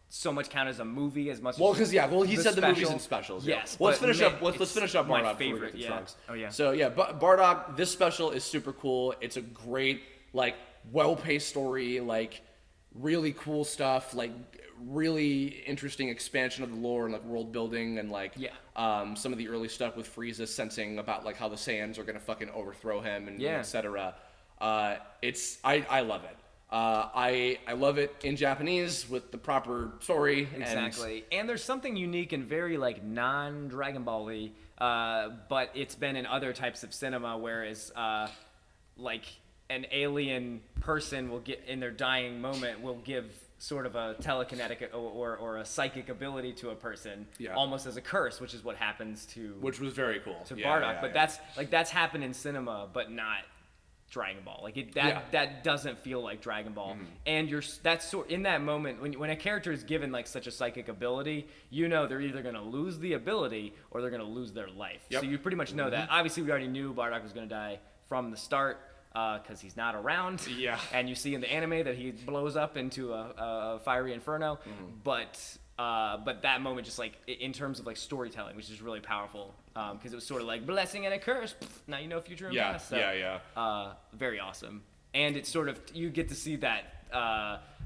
so much count as a movie as much as he said the movies special. and specials. Yes. Well, let's finish up my Bardock favorite, before we get to Trunks. Oh yeah. So yeah, Bardock, this special is super cool. It's a great, like, well-paced story, like really cool stuff, like really interesting expansion of the lore and like world building and like some of the early stuff with Frieza sensing about like how the Saiyans are gonna fucking overthrow him and etc. I love it. I love it in Japanese with the proper story. Exactly. And there's something unique and very like non-Dragon Ball-y, but it's been in other types of cinema, whereas like an alien person will get in their dying moment will give sort of a telekinetic or a psychic ability to a person, almost as a curse, which is what happens to which was very cool to Bardock. But that's happened in cinema, but not Dragon Ball. Like that doesn't feel like Dragon Ball. And in that moment when a character is given like such a psychic ability, you know they're either gonna lose the ability or they're gonna lose their life. So you pretty much know that. Obviously, we already knew Bardock was gonna die from the start. Because he's not around, and you see in the anime that he blows up into a fiery inferno, but that moment just like in terms of like storytelling, which is really powerful, because it was sort of like blessing and a curse. Now you know future and past. So, very awesome, and it's sort of you get to see that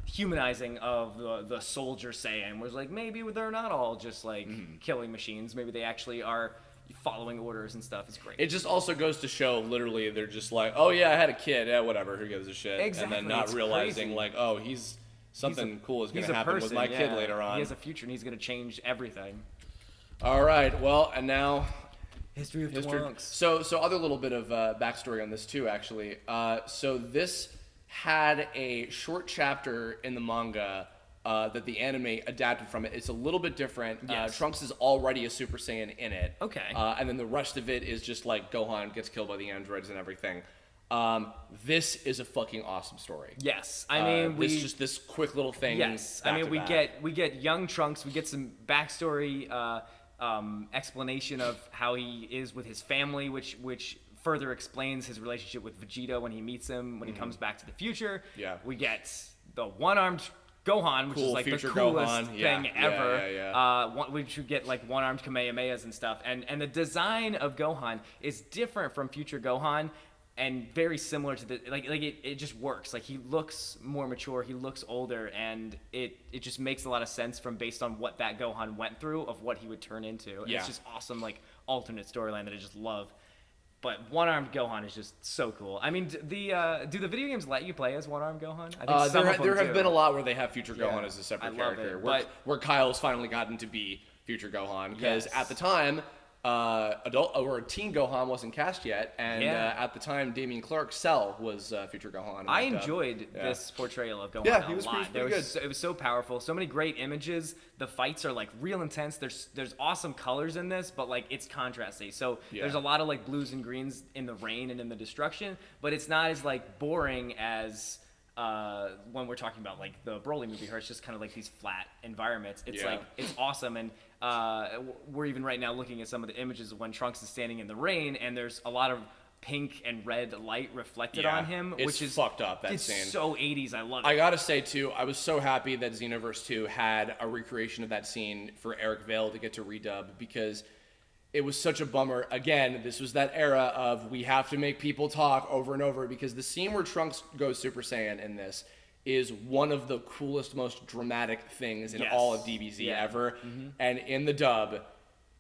humanizing of the soldier Saiyan, where it's like maybe they're not all just like killing machines. Maybe they actually are following orders and stuff. Is great. It just also goes to show literally they're just like, oh yeah, I had a kid, whatever, who gives a shit. Exactly. And then not it's realizing crazy. like, oh, something cool is going to happen with my kid later on. He has a future and he's going to change everything. All right, well, and now History of Trunks. So other little bit of backstory on this too, actually. So this had a short chapter in the manga that the anime adapted from it. It's a little bit different. Yes. Trunks is already a Super Saiyan in it. Okay. And then the rest of it is just like Gohan gets killed by the androids and everything. This is a fucking awesome story. Yes, I mean this quick little thing. Yes, I mean we get young Trunks. We get some backstory explanation of how he is with his family, which further explains his relationship with Vegeta when he meets him when he comes back to the future. Yeah. We get the one-armed Gohan, which is like the coolest Gohan. thing ever. Yeah. We should get like one-armed Kamehamehas and stuff. And the design of Gohan is different from future Gohan and very similar to it just works. Like he looks more mature, he looks older, and it just makes a lot of sense based on what that Gohan went through of what he would turn into. And it's just awesome, like alternate storyline that I just love. But one-armed Gohan is just so cool. I mean, do the video games let you play as one-armed Gohan? I think there have been a lot where they have Future Gohan as a separate character. Where Kyle's finally gotten to be Future Gohan. Because at the time, Teen Gohan wasn't cast yet, and at the time, Damian Clark's Cell was Future Gohan. I enjoyed this portrayal of Gohan he was a lot. pretty good. It was so powerful. So many great images. The fights are like real intense. There's awesome colors in this, but like it's contrasty. So there's a lot of like blues and greens in the rain and in the destruction, but it's not as like boring as when we're talking about like the Broly movie, where it's just kind of like these flat environments. It's like it's awesome, and we're even right now looking at some of the images of when Trunks is standing in the rain, and there's a lot of pink and red light reflected on him, which is fucked up. That scene. It's so 80s. I love it. I gotta say too, I was so happy that Xenoverse 2 had a recreation of that scene for Eric Vale to get to redub, because it was such a bummer. Again, this was that era of we have to make people talk over and over, because the scene where Trunks goes Super Saiyan in this is one of the coolest, most dramatic things in all of DBZ ever. And in the dub,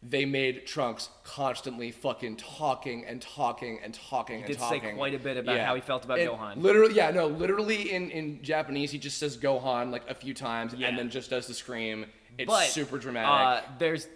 they made Trunks constantly fucking talking and talking and talking and talking. He did say quite a bit about how he felt about Gohan. Literally in Japanese, he just says Gohan like a few times and then just does the scream. It's super dramatic.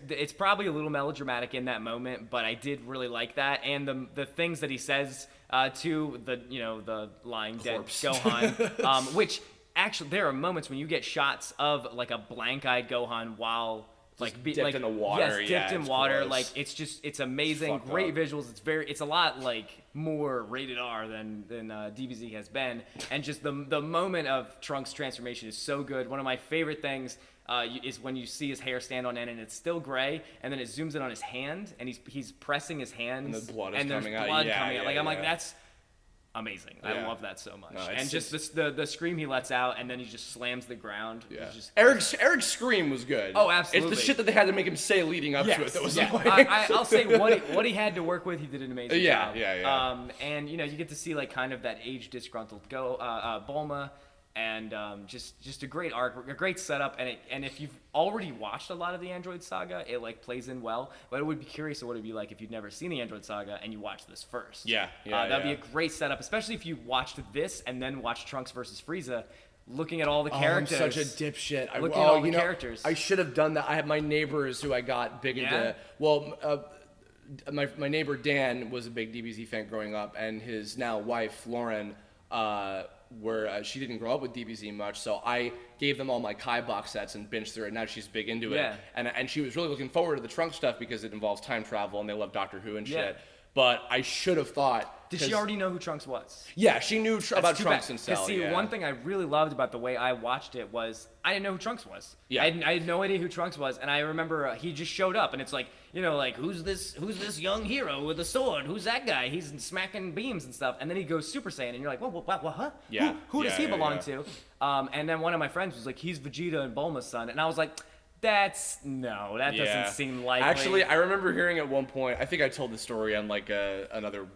It's probably a little melodramatic in that moment, but I did really like that. And the things that he says to the lying Corpse. dead Gohan, which actually there are moments when you get shots of like a blank-eyed Gohan while dipped in the water. Yes, dipped in water. Gross. Like it's amazing. Fucked Great up. visuals. It's a lot like more rated R than DBZ has been. And just the moment of Trunks' transformation is so good. One of my favorite things is when you see his hair stand on end and it's still gray, and then it zooms in on his hand and he's pressing his hands, and the blood is and there's coming out. blood coming out. Like I'm like, that's amazing. Yeah. I love that so much. No, and just the scream he lets out, and then he just slams the ground. Yeah. Just, Eric's scream was good. Oh, absolutely. It's the shit that they had to make him say leading up to it that was annoying. I'll say what he had to work with, he did an amazing job. Yeah. And you get to see like kind of that age disgruntled Bulma, and just a great arc, a great setup, and if you've already watched a lot of the Android Saga, it like plays in well. But it would be curious of what it'd be like if you'd never seen the Android Saga and you watched this first. That'd be a great setup, especially if you watched this and then watched Trunks versus Frieza, looking at all the characters. I'm such a dipshit. Looking at all the characters. I should have done that. I have my neighbors who I got big into. Well, my neighbor Dan was a big DBZ fan growing up, and his now wife Lauren. She didn't grow up with DBZ much, so I gave them all my Kai box sets and binged through it. Now she's big into it, and she was really looking forward to the Trunks stuff because it involves time travel and they love Doctor Who and shit. But I should have thought. Did she already know who Trunks was? Yeah, she knew about Trunks and Cell. See, one thing I really loved about the way I watched it was I didn't know who Trunks was. Yeah. I had no idea who Trunks was, and I remember he just showed up, and it's like, like who's this young hero with a sword? Who's that guy? He's smacking beams and stuff, and then he goes Super Saiyan, and you're like, what, huh? Yeah. Who does he belong to? And then one of my friends was like, he's Vegeta and Bulma's son, and I was like, that doesn't seem likely. Actually, I remember hearing at one point, I think I told the story on like another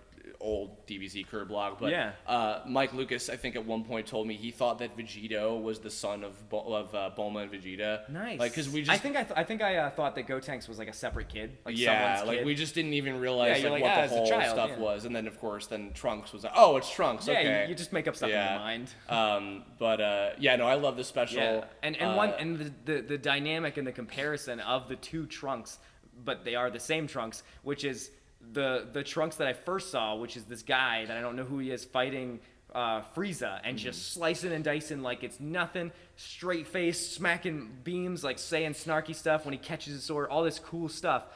old DBZ Kirblog, but Mike Lucas, I think at one point told me he thought that Vegito was the son of Bulma and Vegeta. Nice. Like, cause we just. I think I thought that Gotenks was like a separate kid. Like someone's kid. We just didn't even realize what the whole stuff was, and then of course Trunks was like, oh, it's Trunks. Yeah, okay. You just make up stuff in your mind. I love the special. Yeah, and the dynamic and the comparison of the two Trunks, but they are the same Trunks, which is. The Trunks that I first saw, which is this guy that I don't know who he is fighting Frieza and just slicing and dicing like it's nothing, straight face, smacking beams, like saying snarky stuff when he catches his sword, all this cool stuff.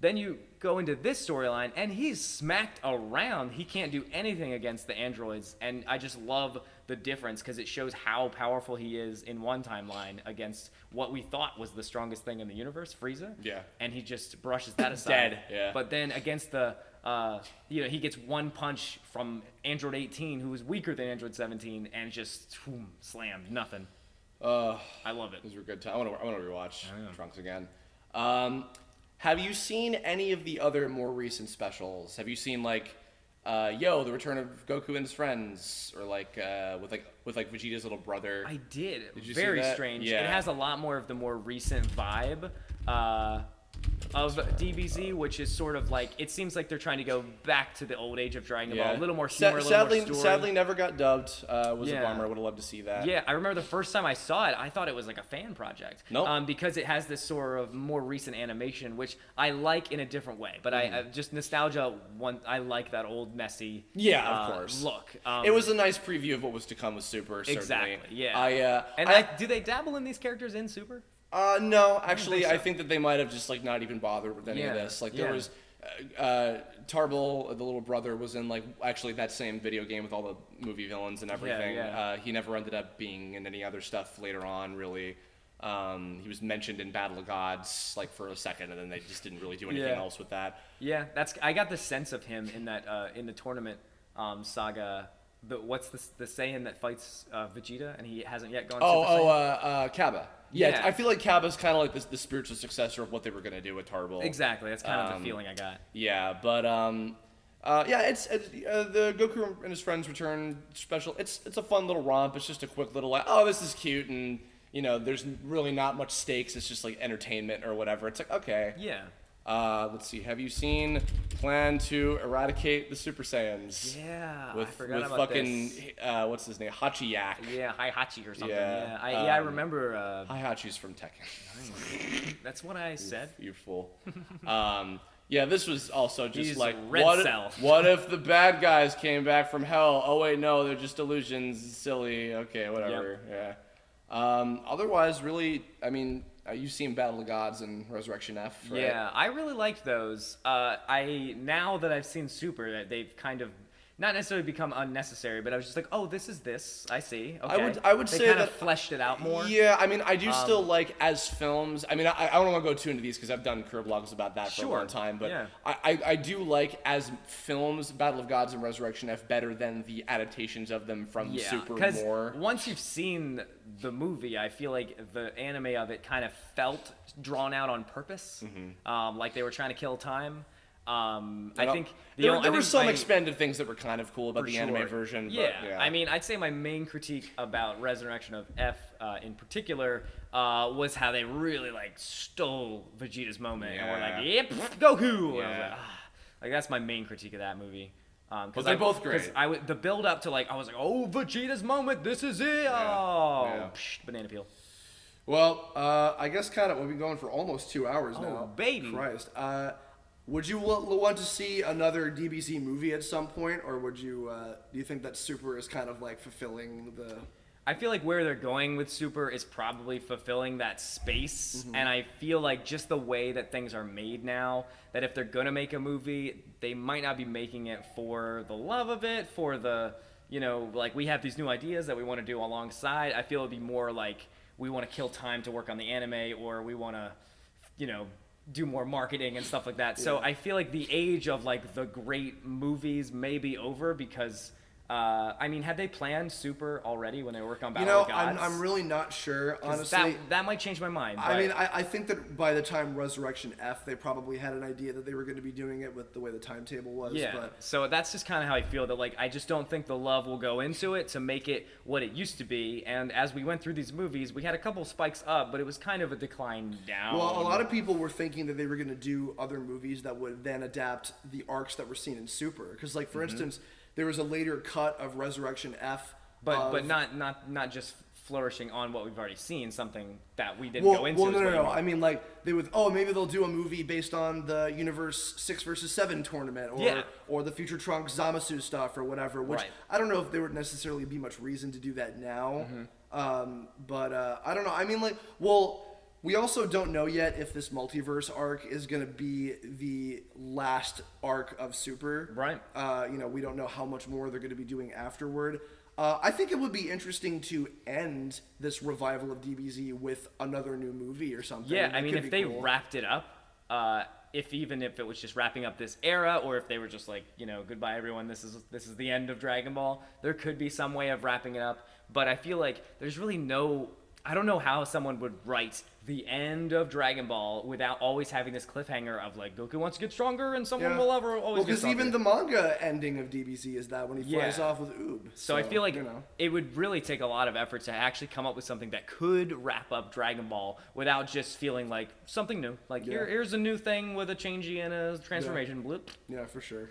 then you go into this storyline, and he's smacked around. He can't do anything against the androids, and I just love the difference because it shows how powerful he is in one timeline against what we thought was the strongest thing in the universe, Frieza. Yeah. And he just brushes that aside. Dead. Yeah. But then against the, he gets one punch from Android 18, who is weaker than Android 17, and just slammed. Nothing. I love it. Those were good times. I want to rewatch Trunks again. Have you seen any of the other more recent specials? Have you seen like, the return of Goku and his friends, or like with Vegeta's little brother? I did. Did you Very see that? strange. Yeah. It has a lot more of the more recent vibe of DBZ, which is sort of like, it seems like they're trying to go back to the old age of Dragon Ball. A little more humor, a little more story. Sadly, never got dubbed. Was a bummer. Would have loved to see that. Yeah, I remember the first time I saw it, I thought it was like a fan project. Nope. Because it has this sort of more recent animation, which I like in a different way. But I just nostalgia. I like that old messy. Yeah, of course. Look. It was a nice preview of what was to come with Super. Certainly. Exactly. Yeah. Do they dabble in these characters in Super? No, actually, I think that they might have just like not even bothered with any of this. Like there was Tarbell, the little brother, was in like actually that same video game with all the movie villains and everything. He never ended up being in any other stuff later on, really. He was mentioned in Battle of Gods like for a second, and then they just didn't really do anything else with that. Yeah, I got the sense of him in that in the tournament saga. What's the Saiyan that fights Vegeta, and he hasn't yet gone Super Saiyan? Kappa. Yeah, I feel like Kappa's kind of like the spiritual successor of what they were going to do with Tarbell. Exactly, that's kind of the feeling I got. Yeah, but it's the Goku and his friends return special. It's a fun little romp. It's just a quick little like, oh, this is cute, and there's really not much stakes. It's just like entertainment or whatever. It's like, okay. Yeah. Let's see. Have you seen Plan to Eradicate the Super Saiyans? Yeah, I forgot with about fucking this. What's his name? Hachi-Yak. Yeah, Hachi or something. Yeah. I remember. Hachi's from Tekken. That's what I said. You fool. Yeah, this was also just He's like red cell. What if the bad guys came back from hell? Oh wait, no, they're just illusions. Silly. Okay, whatever. Yep. Yeah. Otherwise, really, I mean. You've seen Battle of Gods and Resurrection F, right? Yeah, I really liked those. Now that I've seen Super, that they've kind of not necessarily become unnecessary, but I was just like, oh, this is this. I see. Okay. I would they say kind that of fleshed it out more. Yeah, I mean, I do still like as films. I mean, I don't want to go too into these because I've done Kirblogs about that for a long time. But I do like as films Battle of Gods and Resurrection F better than the adaptations of them from Super more. Once you've seen the movie, I feel like the anime of it kind of felt drawn out on purpose, like they were trying to kill time. I think there were some expanded things that were kind of cool about the anime version. Yeah. But, yeah, I mean, I'd say my main critique about Resurrection of F in particular was how they really like stole Vegeta's moment and were like, "Yep, Goku." Yeah. Like that's my main critique of that movie. But they're both great. The build up to like I was like, "Oh, Vegeta's moment, this is it!" Banana peel. Well, I guess kind of we've been going for almost 2 hours now. Oh, baby. Christ. Would you want to see another DBZ movie at some point, or would you? Do you think that Super is kind of like fulfilling the? I feel like where they're going with Super is probably fulfilling that space, and I feel like just the way that things are made now, that if they're gonna make a movie, they might not be making it for the love of it, for the, like we have these new ideas that we want to do alongside. I feel it'd be more like we want to kill time to work on the anime, or we want to, do more marketing and stuff like that. So I feel like the age of like the great movies may be over because I mean, had they planned Super already when they were working on Battle of Gods? I'm really not sure, honestly. That might change my mind. I mean, I think that by the time Resurrection F, they probably had an idea that they were going to be doing it with the way the timetable was. Yeah, but so that's just kind of how I feel, that like I just don't think the love will go into it to make it what it used to be. And as we went through these movies, we had a couple spikes up, but it was kind of a decline down. Well, a lot of people were thinking that they were going to do other movies that would then adapt the arcs that were seen in Super. Because, like, for instance, there was a later cut of Resurrection F. But not just flourishing on what we've already seen, something that we didn't go into. Well, no. I mean, like, they would, maybe they'll do a movie based on the Universe 6 vs. 7 tournament, or the Future Trunks Zamasu stuff, or whatever, which I don't know if there would necessarily be much reason to do that now. But I don't know. I mean, like, We also don't know yet if this multiverse arc is going to be the last arc of Super. Right. We don't know how much more they're going to be doing afterward. I think it would be interesting to end this revival of DBZ with another new movie or something. Yeah, That I mean, could if be they cool. wrapped it up, if it was just wrapping up this era, or if they were just like, goodbye everyone, this is the end of Dragon Ball, there could be some way of wrapping it up. But I feel like there's really I don't know how someone would write the end of Dragon Ball without always having this cliffhanger of like Goku wants to get stronger and someone will always get because stronger. even the manga ending of DBZ is that when he flies Yeah. off with Oob. So I feel like it would really take a lot of effort to actually come up with something that could wrap up Dragon Ball without just feeling like something new. Like here's a new thing with a changey and a transformation. Bloop. Yeah, for sure.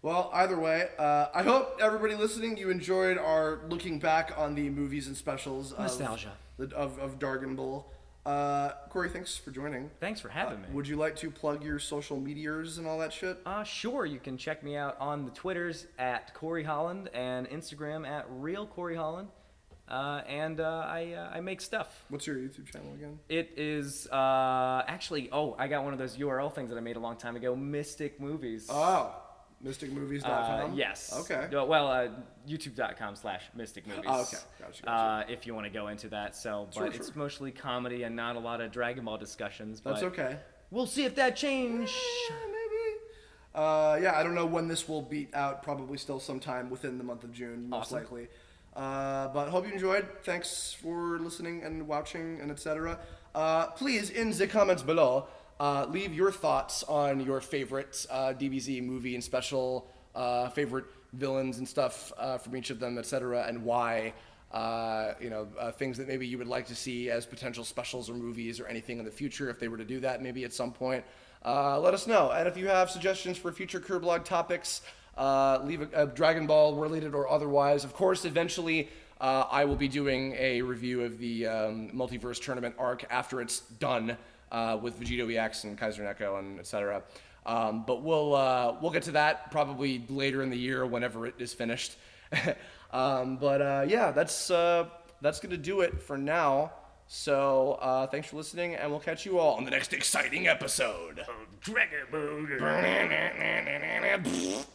Well, either way, I hope everybody listening, you enjoyed our looking back on the movies and specials Nostalgia. of Dragon Ball. Corey, thanks for joining. Thanks for having me. Would you like to plug your social meteors and all that shit? Sure. You can check me out on the Twitters at Corey Holland and Instagram at Real Corey Holland. I make stuff. What's your YouTube channel again? It is actually. Oh, I got one of those URL things that I made a long time ago. Mystic Movies. Oh, mysticmovies.com? Yes. Okay. Well, youtube.com/Mystic Movies. Oh, okay. Gotcha. If you want to go into that. Sure. It's mostly comedy and not a lot of Dragon Ball discussions. But That's okay. We'll see if that change. Maybe. I don't know when this will be out. Probably still sometime within the month of June, most likely. But hope you enjoyed. Thanks for listening and watching and etc. Please, in the comments below, leave your thoughts on your favorite DBZ movie and special, favorite villains and stuff from each of them, etc., and why. Things that maybe you would like to see as potential specials or movies or anything in the future if they were to do that maybe at some point. Let us know. And if you have suggestions for future Kirblog topics, leave a Dragon Ball related or otherwise. Of course, eventually I will be doing a review of the Multiverse Tournament arc after it's done with Vegito EX and Kaiser Neko and etc. But we'll get to that probably later in the year whenever it is finished. That's gonna do it for now. So thanks for listening, and we'll catch you all on the next exciting episode. Dragon Ball.